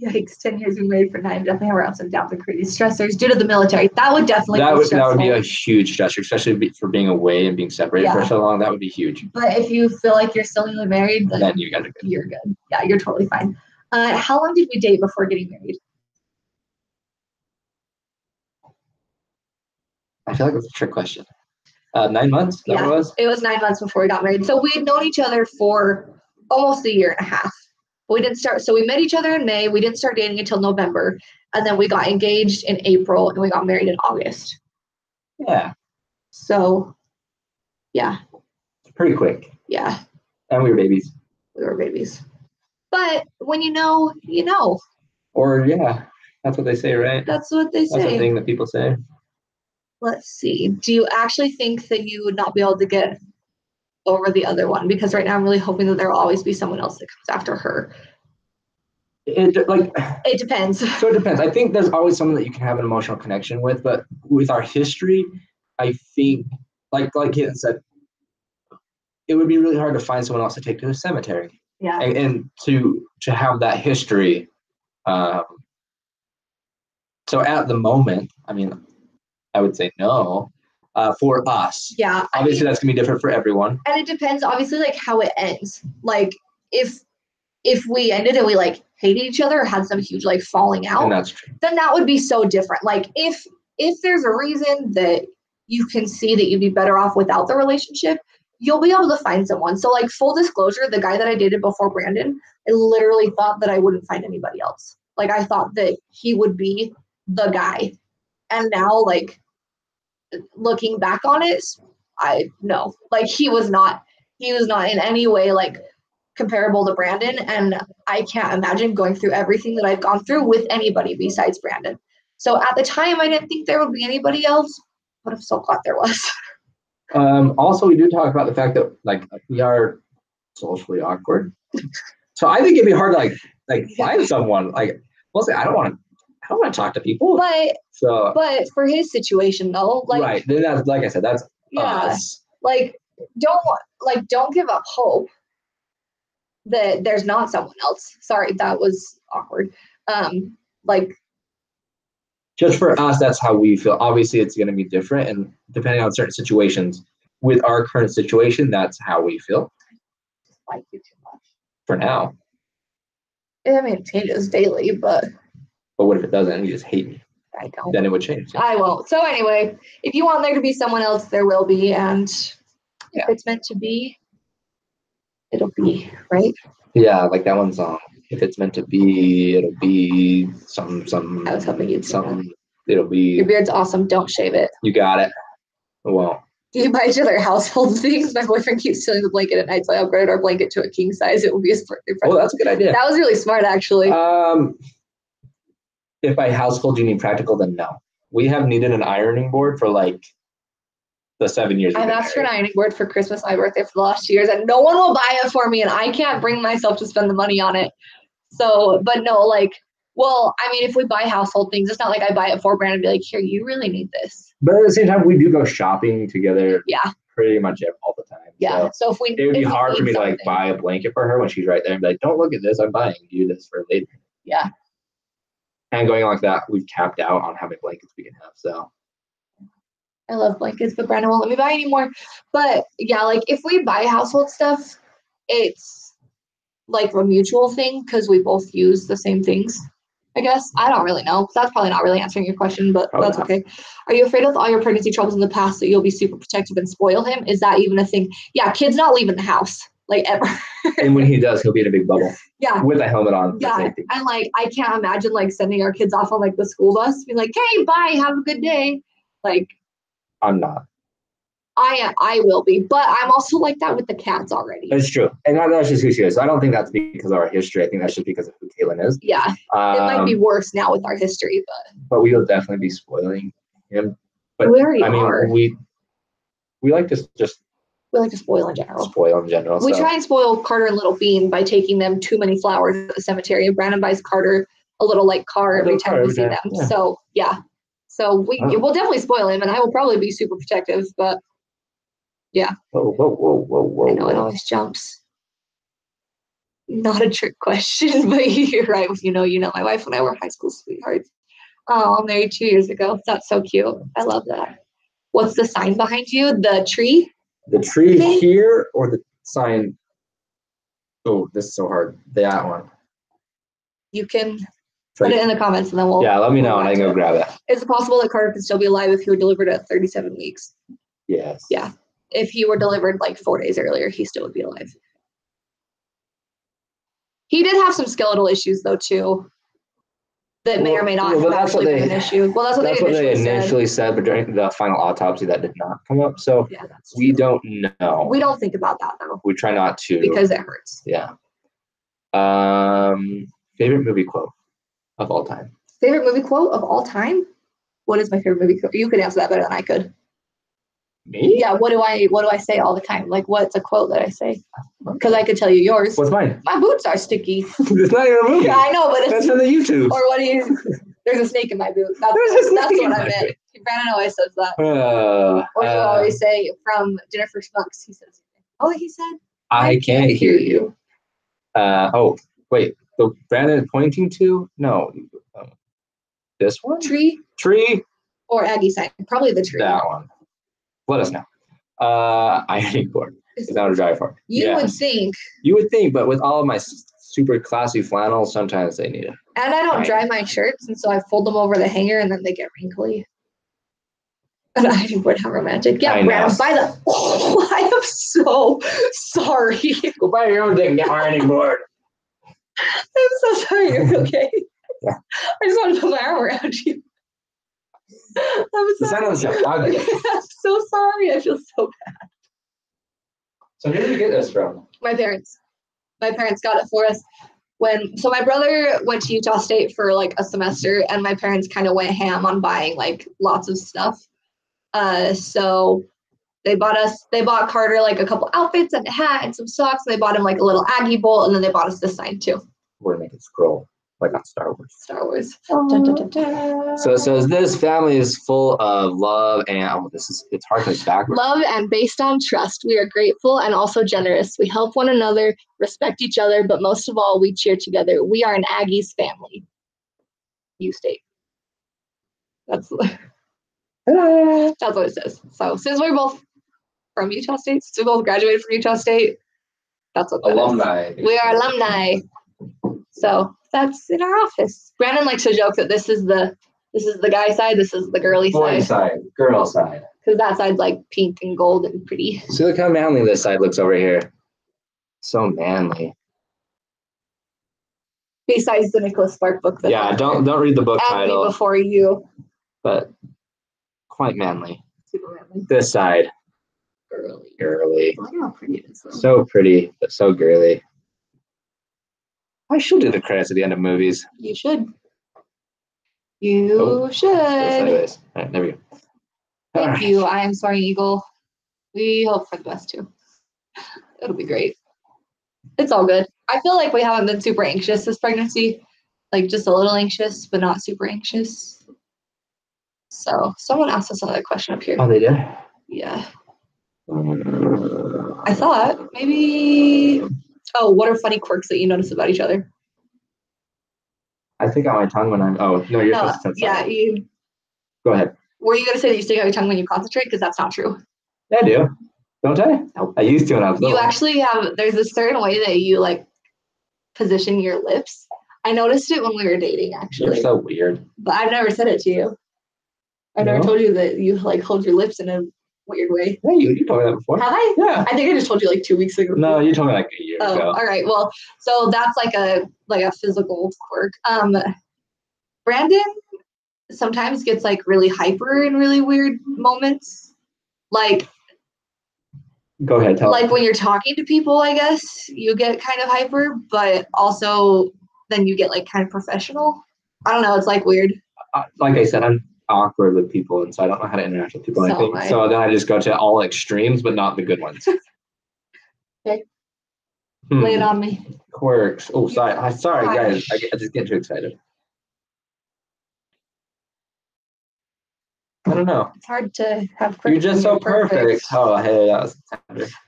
Yikes, 10 years we've been married for 9. Definitely have our ups and downs and crazy stressors due to the military. That would definitely that would be a huge stressor, especially for being away and being separated for so long. That would be huge. But if you feel like you're still newly married, then you guys are good. You're good. Yeah, you're totally fine. How long did we date before getting married? I feel like that's a trick question. 9 months? Yeah, it was 9 months before we got married. So we had known each other for almost a year and a half. So we met each other in May. We didn't start dating until November. And then we got engaged in April and we got married in August. Yeah. So, yeah. Pretty quick. Yeah. And we were babies. But when you know, you know. Or, yeah. That's what they say, right? That's what they say. That's the thing that people say. Let's see. Do you actually think that you would not be able to get over the other one? Because right now I'm really hoping that there will always be someone else that comes after her. It depends. So it depends. I think there's always someone that you can have an emotional connection with, but with our history, I think like Caitlin said, it would be really hard to find someone else to take to a cemetery. Yeah. And to have that history. So at the moment, I mean, I would say no for us. Yeah. Obviously, that's gonna be different for everyone. And it depends, obviously, like how it ends. Like if we ended and we like hated each other or had some huge like falling out, And that's true. then that would be so different. Like if there's a reason that you can see that you'd be better off without the relationship, you'll be able to find someone. So like full disclosure, the guy that I dated before Brandon, I literally thought that I wouldn't find anybody else. Like I thought that he would be the guy. And now like looking back on it, I know. Like he was not in any way like comparable to Brandon, and I can't imagine going through everything that I've gone through with anybody besides Brandon. So at the time, I didn't think there would be anybody else, but I'm so glad there was. Also, we do talk about the fact that like we are socially awkward, so I think it'd be hard to like find someone. Like, mostly, I don't want to talk to people. But for his situation though, like right, then that's like I said, that's yeah, us. Like don't give up hope that there's not someone else. Sorry, that was awkward. Like just for us, that's how we feel. Obviously, it's going to be different, and depending on certain situations. With our current situation, that's how we feel. Just like you too much. For now. I mean, it changes daily, but what if it doesn't and you just hate me? I don't. Then it would change. I won't. So anyway, if you want there to be someone else, there will be, and if it's meant to be, it'll be, right? Yeah, like that one song. If it's meant to be, it'll be some. I was hoping you'd say that. It'll be. Your beard's awesome. Don't shave it. You got it. Well. Do you buy each other household things? My boyfriend keeps stealing the blanket at night, so I upgraded our blanket to a king size. It will be his birthday present. Oh, that's a good idea. That was really smart, actually. If by household you need practical, then no. We have needed an ironing board for like the 7 years. I've asked for an ironing board for Christmas, my birthday, for the last 2 years, and no one will buy it for me, and I can't bring myself to spend the money on it. So, but no, like, well, I mean, if we buy household things, it's not like I buy it for Brandon and be like, here, you really need this. But at the same time, we do go shopping together. Yeah. Pretty much all the time. Yeah. So if we, it would be hard for me to like buy a blanket for her when she's right there and be like, don't look at this, I'm buying you this for later. Yeah. And going like that, we've capped out on how many blankets we can have. So I love blankets, but Brandon won't let me buy anymore. But yeah, like if we buy household stuff, it's like a mutual thing because we both use the same things. I guess. I don't really know. That's probably not really answering your question, but that's okay. Are you afraid with all your pregnancy troubles in the past that you'll be super protective and spoil him? Is that even a thing? Yeah, kid's not leaving the house, like ever. And when he does, he'll be in a big bubble. Yeah. With a helmet on. Yeah. And like, I can't imagine like sending our kids off on like the school bus, being like, hey, bye, have a good day. Like. I'm not. I will be, but I'm also like that with the cats already. It's true. And that's just who she is. So I don't think that's because of our history. I think that's just because of who Caitlin is. Yeah. It might be worse now with our history, but we will definitely be spoiling him. But we already are. we like to just we like to spoil in general. We try and spoil Carter and Little Bean by taking them too many flowers at the cemetery. And Brandon buys Carter a little like car every time we see them. Yeah. So yeah. So we'll definitely spoil him, and I will probably be super protective, but yeah. Whoa. I know it always jumps. Not a trick question, but you're right. You know, my wife and I were high school sweethearts. Oh, I'm married 2 years ago. That's so cute. I love that. What's the sign behind you? The tree? The tree here or the sign? Oh, this is so hard. That one. You can put it in the comments and then we'll. Yeah, let me know and I can go grab it. Is it possible that Carter could still be alive if he were delivered at 37 weeks? Yes. Yeah. If he were delivered like 4 days earlier, he still would be alive. He did have some skeletal issues though too. That may or may not have actually been an issue. Well, that's what they initially said, but during the final autopsy that did not come up. So yeah, we don't know. We don't think about that though. We try not to. Because it hurts. Yeah. Favorite movie quote of all time. Favorite movie quote of all time? What is my favorite movie quote? You could answer that better than I could. Me? Yeah, what do I say all the time? Like, what's a quote that I say? Because I could tell you yours. What's mine? My boots are sticky. It's not even a movie. Yeah, I know, but that's on the YouTube. Or what do you? There's a snake in my boot. That's what I meant. Brandon always says that. Or you always say from Dinner for Schmucks. He says, Oh, he said, I can't hear you. Oh, wait. The Brandon pointing to? No. This one? Tree Tree? or Aggie sign? Probably the tree. That one. Let us know. Ironing board. Is that a dry for? You would think. You would think, but with all of my super classy flannels, sometimes they need it. And I don't dry my shirts, and so I fold them over the hanger, and then they get wrinkly. An ironing board, how romantic. Yeah, Brandon, buy the. Oh, I am so sorry. Go buy your own dang ironing board. I'm so sorry. You're okay. Yeah. I just want to put my arm around you. I'm sorry. I'm so sorry. I feel so bad. So who did you get this from? My parents. My parents got it for us. So my brother went to Utah State for like a semester, and my parents kind of went ham on buying like lots of stuff. So they bought Carter like a couple outfits and a hat and some socks. And they bought him like a little Aggie bowl, and then they bought us this sign too. We're gonna make it scroll like on Star Wars. Star Wars. Dun, dun, dun, dun. So it says this family is full of love and it's hard to backwards. Love and based on trust. We are grateful and also generous. We help one another, respect each other, but most of all, we cheer together. We are an Aggie's family. U State. That's what it says. So since we're both from Utah State, since we both graduated from Utah State, that's what that alumni. Is. We are alumni. So that's in our office. Brandon likes to joke that this is the guy side, this is the girly Boy side, girl side. Because that side's like pink and gold and pretty. See, look how manly this side looks over here. So manly. Besides the Nicholas Spark book. Yeah, don't read the book title. Before you. But quite manly. Super manly. This side. Girly. Look how pretty it is. Though. So pretty, but so girly. I should do the credits at the end of movies. You should. You should. Sideways. All right, there we go. Thank you. I am sorry, Eagle. We hope for the best too. It'll be great. It's all good. I feel like we haven't been super anxious this pregnancy. Like just a little anxious, but not super anxious. So someone asked us another question up here. Oh, they did? Yeah. I thought maybe. Oh, what are funny quirks that you notice about each other? I stick out my tongue when I'm. Oh no, you're supposed to. Yeah, you. Go ahead. Were you gonna say that you stick out your tongue when you concentrate? Because that's not true. Yeah, I do. Don't I? Nope. I used to when I was little. You actually have. There's a certain way that you like position your lips. I noticed it when we were dating. Actually. You're so weird. But I've never said it to you. I've never told you that you like hold your lips in a weird way. Yeah, you told me that before. Have I? Yeah. I think I just told you like 2 weeks ago. No, you told me like a year ago. All right. Well, so that's like a physical quirk. Brandon sometimes gets like really hyper in really weird moments. Like go ahead, tell like when you're talking to people, I guess you get kind of hyper, but also then you get like kind of professional. I don't know. It's like weird. Like I said, I'm awkward with people, and so I don't know how to interact with people. So then I just go to all extremes, but not the good ones. Okay. Lay it on me. Quirks. Oh, sorry. Sorry, guys. I just get too excited. I don't know. It's hard to have quirks. You're just so perfect. Oh, hey,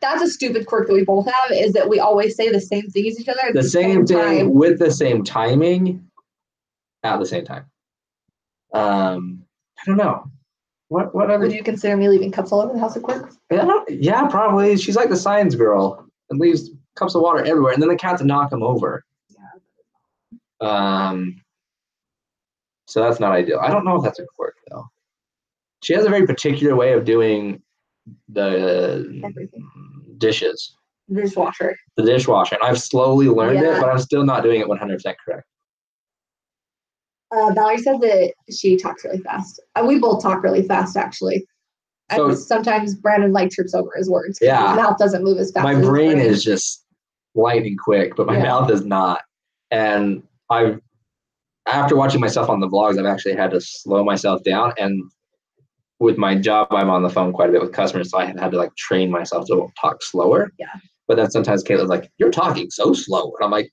that's a stupid quirk that we both have, is that we always say the same thing as each other at the same thing time. With the same timing at the same time. I don't know. What other? Would you consider me leaving cups all over the house of quirks? Yeah, probably. She's like the science girl and leaves cups of water everywhere, and then the cats knock them over. Yeah. So that's not ideal. I don't know if that's a quirk though. She has a very particular way of doing the dishes. Dishwasher. The dishwasher. And I've slowly learned it, but I'm still not doing it 100% correct. Valerie said that she talks really fast. We both talk really fast, actually. So, and sometimes Brandon like trips over his words. Yeah. His mouth doesn't move as fast. My brain is just lightning quick, but my mouth is not. And after watching myself on the vlogs, I've actually had to slow myself down. And with my job, I'm on the phone quite a bit with customers, so I have had to like train myself to talk slower. Yeah. But then sometimes Caitlin's like, "You're talking so slow," and I'm like,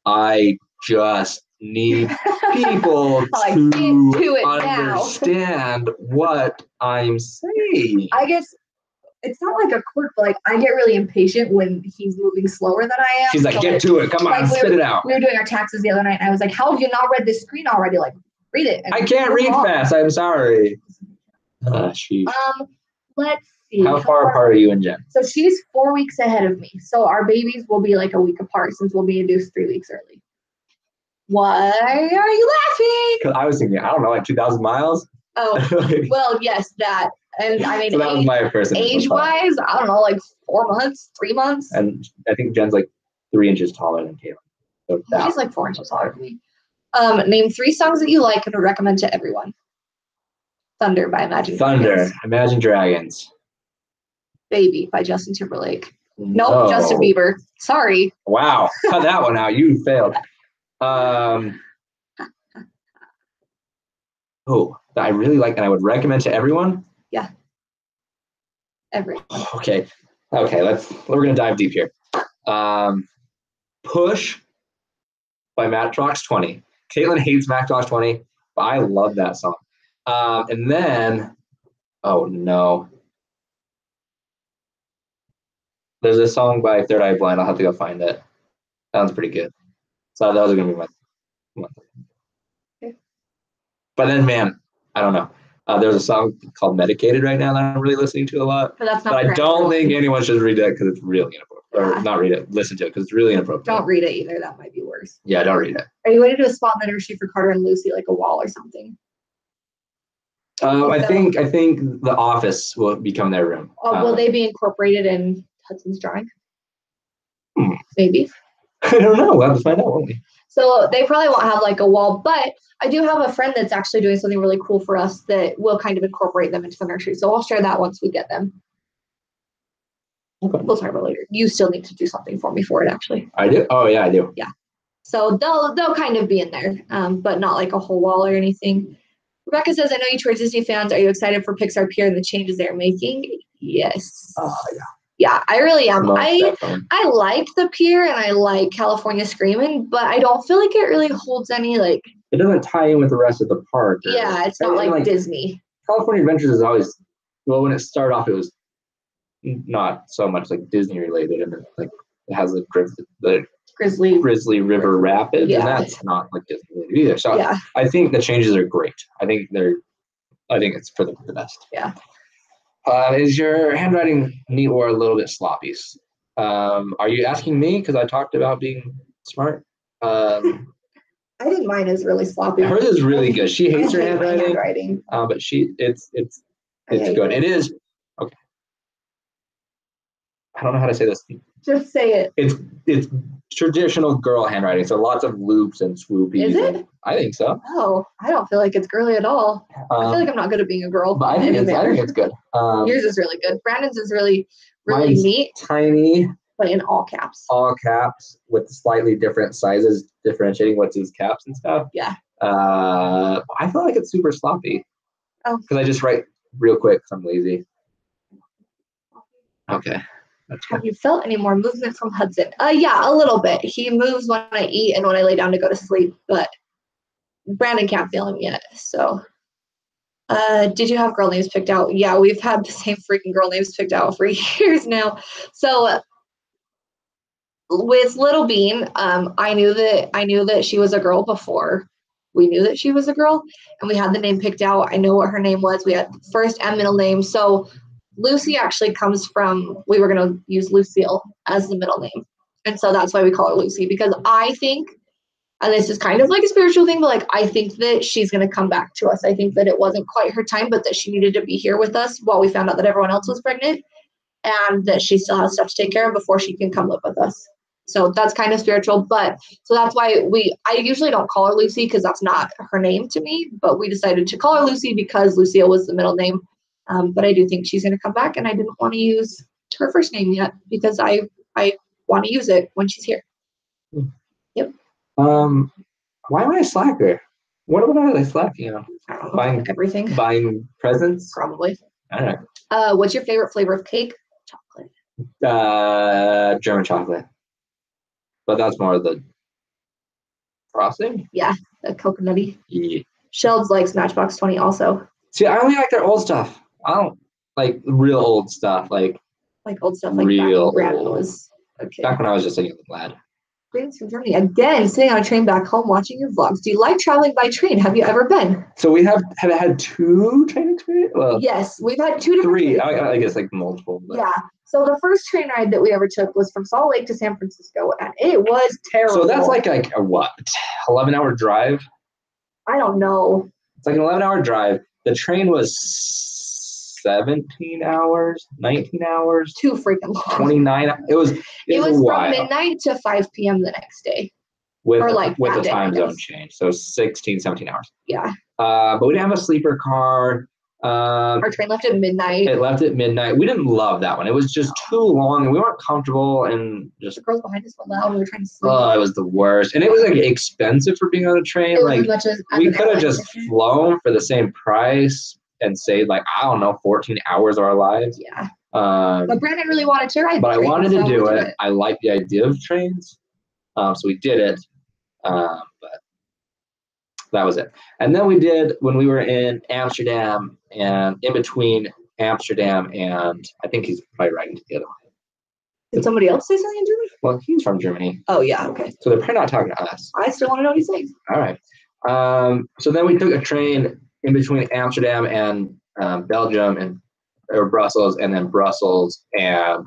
"I just need people to understand what I'm saying." I guess it's not like a quirk, but like I get really impatient when he's moving slower than I am. She's like, get to it. Come on, spit it out. We were doing our taxes the other night, and I was like, how have you not read this screen already? Like, read it. I can't read fast. I'm sorry. Let's see. How far apart are you and Jen? So she's 4 weeks ahead of me. So our babies will be like a week apart since we'll be induced 3 weeks early. Why are you laughing? Because I was thinking, I don't know, like 2,000 miles. Oh, well, yes, that. And I mean, so that was my first age-wise, I don't know, like 4 months, 3 months. And I think Jen's like 3 inches taller than Caitlin. So she's like 4 inches taller than me. Name 3 songs that you like and would recommend to everyone. Thunder by Imagine Dragons. Imagine Dragons. Baby by Justin Timberlake. Nope, Justin Bieber. Sorry. Wow, cut that one out. You failed. That I really like and I would recommend to everyone. Yeah. Everyone. Okay. We're gonna dive deep here. Push by Matchbox 20. Caitlin hates Matchbox 20, but I love that song. And then, oh no. There's a song by Third Eye Blind. I'll have to go find it. Sounds pretty good. So those are gonna be my. Okay. But then, man, I don't know. There's a song called Medicated right now that I'm really listening to a lot. But that's not. But I don't think anyone should read that because it's really inappropriate. Or not read it, listen to it because it's really inappropriate. Don't read it either. That might be worse. Yeah, don't read it. Are you going to do a spot in the nursery for Carter and Lucy, like a wall or something? I think the office will become their room. Will they be incorporated in Hudson's drawing? Maybe. I don't know. We'll have to find out, won't we? So they probably won't have like a wall, but I do have a friend that's actually doing something really cool for us that will kind of incorporate them into the nursery. So I'll share that once we get them. Okay. We'll talk about it later. You still need to do something for me for it, actually. I do? Oh, yeah, I do. Yeah. So they'll kind of be in there, but not like a whole wall or anything. Rebecca says, I know you two are Disney fans. Are you excited for Pixar Pier and the changes they're making? Yes. Yeah. Yeah, I really am. Definitely. I like the pier and I like California Screamin', but I don't feel like it really holds any like. It doesn't tie in with the rest of the park. Yeah, it's not like Disney. California Adventures is always, well, when it started off, it was not so much like Disney related, and it has the Grizzly River Rapids, and that's not like Disney related either. So yeah. I think the changes are great. I think it's for the best. Yeah. Is your handwriting neat or a little bit sloppy? Are you asking me because I talked about being smart? I think mine is really sloppy. Hers is really good. She hates her handwriting. But it's good. It is okay. I don't know how to say this. Just say it. It's traditional girl handwriting, so lots of loops and swoopies. Is it? I think so. Oh, I don't feel like it's girly at all. I feel like I'm not good at being a girl. But I think it's good. Yours is really good. Brandon's is really neat. Tiny. But in all caps. All caps with slightly different sizes, differentiating what's his caps and stuff. Yeah. I feel like it's super sloppy. Oh. Because I just write real quick because I'm lazy. Okay. Have you felt any more movement from Hudson? Yeah, a little bit. He moves when I eat and when I lay down to go to sleep, but Brandon can't feel him yet. So, did you have girl names picked out? Yeah, we've had the same freaking girl names picked out for years now. So, with Little Bean, I knew that she was a girl before we knew that she was a girl, and we had the name picked out. I know what her name was. We had first and middle name. So Lucy actually comes from, we were going to use Lucille as the middle name. And so that's why we call her Lucy, because I think, and this is kind of like a spiritual thing, but like, I think that she's going to come back to us. I think that it wasn't quite her time, but that she needed to be here with us while we found out that everyone else was pregnant, and that she still has stuff to take care of before she can come live with us. So that's kind of spiritual, but so that's why I usually don't call her Lucy because that's not her name to me, but we decided to call her Lucy because Lucille was the middle name. But I do think she's going to come back, and I didn't want to use her first name yet because I want to use it when she's here. Yep. Why am I a slacker? What would I slack? Buying everything. Buying presents. Probably. I don't know. What's your favorite flavor of cake? Chocolate. German chocolate. But that's more the frosting. Yeah, the coconutty. Yeah. Sheldon likes Matchbox 20 also. See, I only like their old stuff. I don't. like real old stuff, like old stuff, like real back when Brandon old. was a kid. Back when I was just a young lad. Greetings from Germany. Again, sitting on a train back home watching your vlogs. Do you like traveling by train? Have you ever been? So we have had 2 train experience? Well, yes, we've had 2 different 3. I guess like multiple. But. Yeah. So the first train ride that we ever took was from Salt Lake to San Francisco, and it was terrible. So that's like a what? 11-hour drive? I don't know. It's like an 11-hour drive. The train was 17 hours, 19 hours. Too freaking long. 29. It was from midnight to 5 p.m. the next day. With the time zone change. So 16, 17 hours. Yeah. But we didn't have a sleeper car. Our train left at midnight. It left at midnight. We didn't love that one. It was just too long, and we weren't comfortable, and just the girls behind us were loud. We were trying to sleep. Oh, it was the worst, and it was like expensive for being on a train. It was like as much as we could have just flown for the same price and saved like 14 hours of our lives. Yeah. But Brandon really wanted to ride. But I wanted to do it. I like the idea of trains, so we did it. But that was it. And then we did when we were in Amsterdam, and in between Amsterdam and I think he's probably riding to the other one. Did somebody else say something in Germany? Well, he's from Germany. Oh yeah, okay. So they're probably not talking to us. I still want to know what he's saying. All right. So then we took a train in between Amsterdam and Belgium or Brussels, and then Brussels and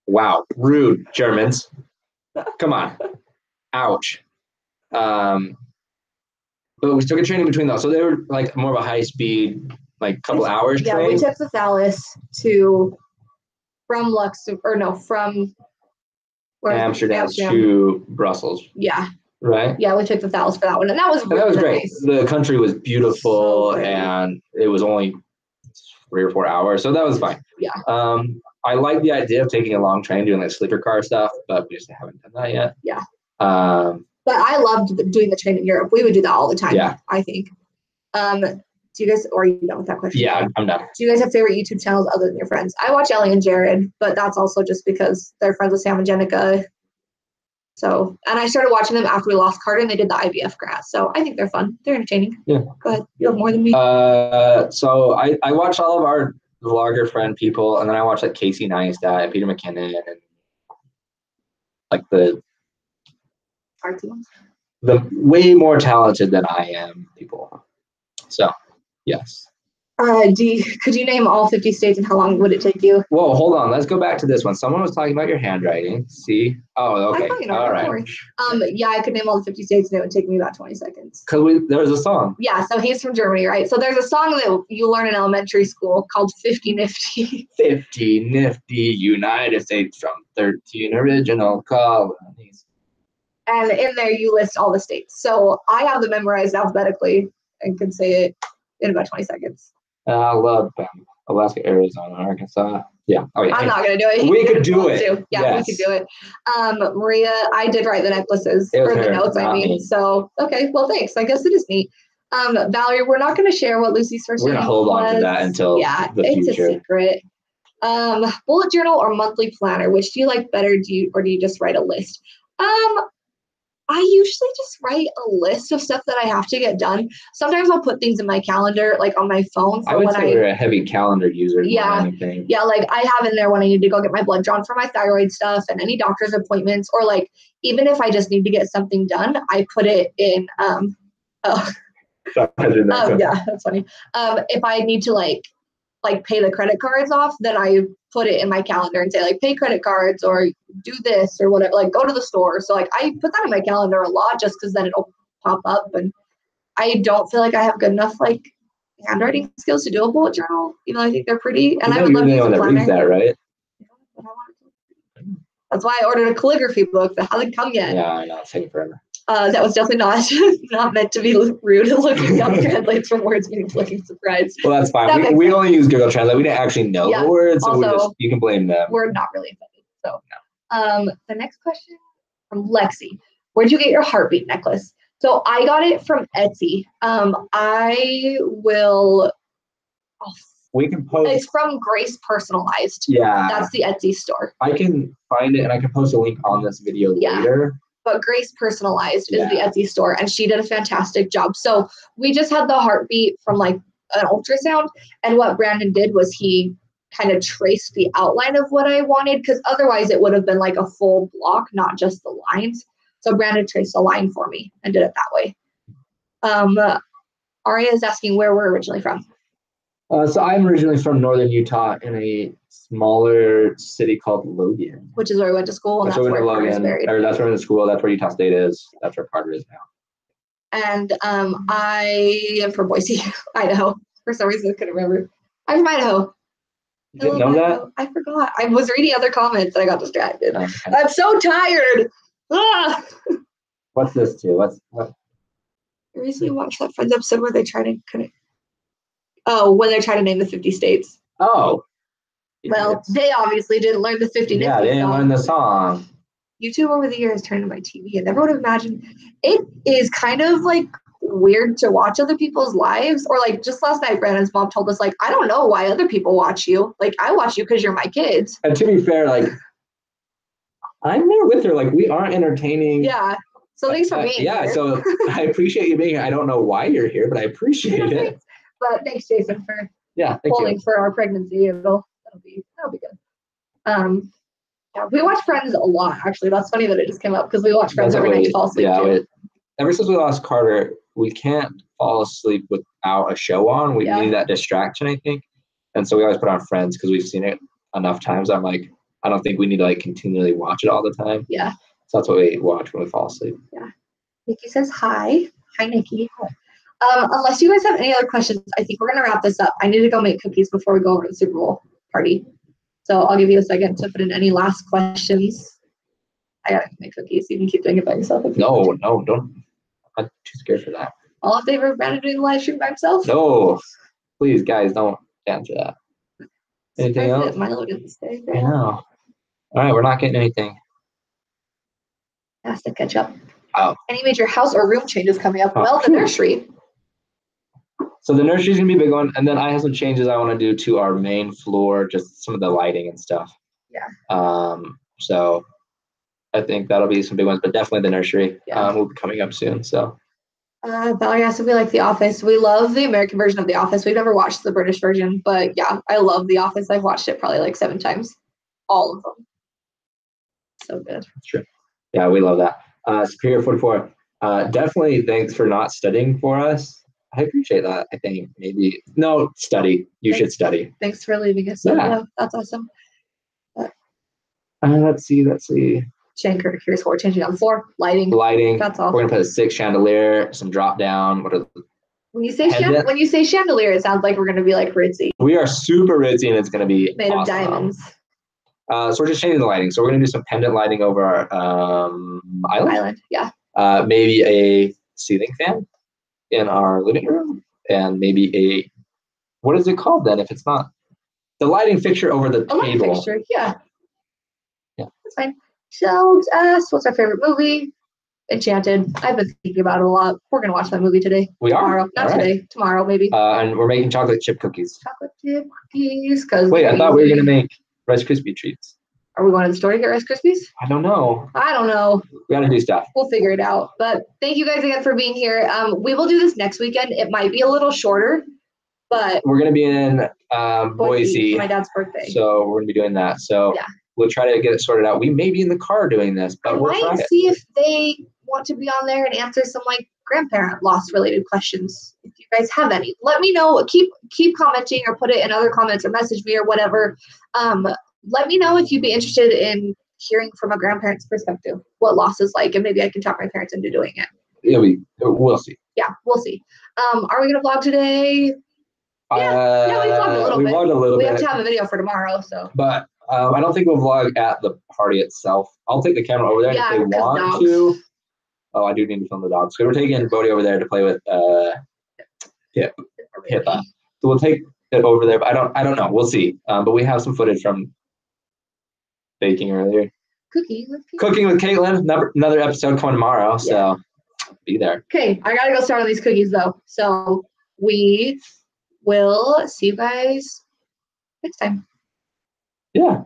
wow, rude Germans. Come on. Ouch. But we took a train in between those. So they were like more of a high speed, like couple hours train. Yeah, we took the Thalys from Amsterdam to Brussels. Yeah. Right? Yeah, we took the Thalys for that one. And that was really great. Nice. The country was beautiful, and it was only 3 or 4 hours. So that was fine. Yeah. I like the idea of taking a long train, doing like sleeper car stuff, but we just haven't done that yet. Yeah. But I loved doing the train in Europe. We would do that all the time. Yeah. I think. Do you guys, or are you done with that question? Yeah, I'm done. Do you guys have favorite YouTube channels other than your friends? I watch Ellie and Jared, but that's also just because they're friends with Sam and Jenica. So, and I started watching them after we lost Carter and they did the IVF grass. So I think they're fun. They're entertaining. Yeah. Go ahead. You have more than me. So I watch all of our vlogger friend people, and then I watch like Casey Neistat and Peter McKinnon and like the way more talented than I am people. So, yes. Could you name all 50 states and how long would it take you? Whoa, hold on. Let's go back to this one. Someone was talking about your handwriting. See? Oh, okay. All right. Yeah, I could name all the 50 states and it would take me about 20 seconds. Because there was a song. Yeah, so he's from Germany, right? So there's a song that you learn in elementary school called 50 Nifty. 50 Nifty United States from 13 original colonies. And in there you list all the states. So I have them memorized alphabetically and can say it in about 20 seconds. I love Alaska, Arizona, Arkansas. Yeah. Oh, yeah. I'm not going to do it. We could do it. Yeah, yes. We could do it. Maria, I did write the necklaces or the notes, I mean. So, okay, well, thanks. I guess it is neat. Valerie, we're not going to share what Lucy's first name was. We're going to hold on to that until the future. It's a secret. Bullet journal or monthly planner, which do you like better? Do you just write a list? I usually just write a list of stuff that I have to get done. Sometimes I'll put things in my calendar, like on my phone. I would say we're a heavy calendar user. Yeah. Yeah, like I have in there when I need to go get my blood drawn for my thyroid stuff and any doctor's appointments, or like even if I just need to get something done, I put it in yeah, that's funny. If I need to like pay the credit cards off, then I put it in my calendar and say like pay credit cards or do this or whatever, like go to the store. So like I put that in my calendar a lot just because then it'll pop up, and I don't feel like I have good enough like handwriting skills to do a bullet journal, even though I think they're pretty. And I would love to use a planner. That, right? That's why I ordered a calligraphy book that hasn't come yet. Yeah, I know, it's taking forever. That was definitely not meant to be rude and looking up translates from words meaning looking surprised. Well, that's fine. We only use Google Translate. We didn't actually know the words, so also, you can blame them. We're not really offended. So, the next question from Lexi: where'd you get your heartbeat necklace? So I got it from Etsy. We can post. It's from Grace Personalized. Yeah, that's the Etsy store. I can find it and I can post a link on this video later. But Grace Personalized is the Etsy store, and she did a fantastic job. So we just had the heartbeat from like an ultrasound. And what Brandon did was he kind of traced the outline of what I wanted, because otherwise it would have been like a full block, not just the lines. So Brandon traced a line for me and did it that way. Aria is asking where we're originally from. So I'm originally from northern Utah in a smaller city called Logan. Which is where we went to school, and that's where Carter's buried. That's where we went to school. That's where Utah State is. That's where Carter is now. And I am from Boise, Idaho. For some reason, I couldn't remember. I'm from Idaho. You didn't know that? I forgot. I was reading other comments and I got distracted. Okay. I'm so tired. Ah! What's this too? What? I recently watched that Friends episode where they try to connect. Oh, when they try to name the 50 states. Oh. Well, they obviously didn't learn the 50 Yeah, they didn't learn the song. YouTube over the years turned into my TV, and never would have imagined. It is kind of like weird to watch other people's lives, or like just last night, Brandon's mom told us, like, I don't know why other people watch you. Like, I watch you because you're my kids. And to be fair, like, I'm there with her. Like, we aren't entertaining. Yeah. So thanks for being here. So I appreciate you being here. I don't know why you're here, but I appreciate it. But thanks, Jason, for thank holding for our pregnancy. That'll be good. Yeah, we watch Friends a lot. Actually, that's funny that it just came up because we watch Friends every night to fall asleep. Yeah, ever since we lost Carter, we can't fall asleep without a show on. We need that distraction, I think, and so we always put on Friends because we've seen it enough times. I'm like, I don't think we need to like continually watch it all the time. Yeah. So that's what we watch when we fall asleep. Yeah. Nikki says hi. Hi, Nikki. Unless you guys have any other questions, I think we're gonna wrap this up. I need to go make cookies before we go over to the Super Bowl party. So I'll give you a second to put in any last questions. I gotta make cookies. You can keep doing it by yourself. No, don't. I'm too scared for that. All in favor of Brandon doing the live stream by himself? No, please, guys, don't answer that. Anything else? Milo didn't stay. I know. All right, we're not getting anything. Has to catch up. Oh. Any major house or room changes coming up? Well, the nursery. So the nursery is gonna be a big one, and then I have some changes I want to do to our main floor, just some of the lighting and stuff. Yeah. So I think that'll be some big ones, but definitely the nursery will be coming up soon. So. Valerie asked if we like The Office. We love the American version of The Office. We've never watched the British version, but yeah, I love The Office. I've watched it probably like 7 times, all of them. So good. That's true. Yeah, we love that. Superior 44. Definitely thanks for not studying for us. I appreciate that. I think maybe study. You should study. Thanks for leaving us. Yeah, that's awesome. Let's see. Shanker, here's what we're changing on the floor. Lighting. That's all. We're gonna put a 6 chandelier, some drop down. When you say chandelier, it sounds like we're gonna be like ritzy. We are super ritzy, and it's gonna be made awesome. Of diamonds. So we're just changing the lighting. So we're gonna do some pendant lighting over our island. Yeah. Maybe a ceiling fan in our living room, and maybe what is it called then? If it's not the lighting fixture over the table. Light fixture, yeah. That's fine. Shelves asked, what's our favorite movie? Enchanted. I've been thinking about it a lot. We're gonna watch that movie today. Tomorrow. Not today. Tomorrow, maybe. And we're making chocolate chip cookies. Chocolate chip cookies. Wait, I thought we were gonna make Rice Krispie treats. Are we going to the store to get Rice Krispies? I don't know. We gotta do stuff. We'll figure it out. But thank you guys again for being here. We will do this next weekend. It might be a little shorter, but we're gonna be in Boise for my dad's birthday. So we're gonna be doing that. So we'll try to get it sorted out. We may be in the car doing this, but we'll try it. See if they want to be on there and answer some like grandparent loss related questions. If you guys have any, let me know. Keep commenting or put it in other comments or message me or whatever. Let me know if you'd be interested in hearing from a grandparent's perspective what loss is like, and maybe I can talk my parents into doing it. Yeah, we'll see. Yeah, we'll see. Are we gonna vlog today? Yeah, we vlogged a little bit. Vlogged a little bit. We have to have a video for tomorrow, so. But I don't think we'll vlog at the party itself. I'll take the camera over there if they want to. Oh, I do need to film the dogs. So we're taking Bodhi over there to play with Pippa. So we'll take it over there, but I don't know. We'll see. But we have some footage from baking earlier. Cooking with Caitlin. Another episode coming tomorrow. So be there. Okay, I gotta go start on these cookies though. So we will see you guys next time. Yeah.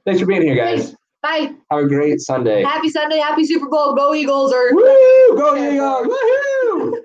Thanks for being here, guys. Thanks. Bye. Have a great Sunday. Happy Sunday. Happy Super Bowl. Go Eagles. Woo! Go Eagles. Woohoo!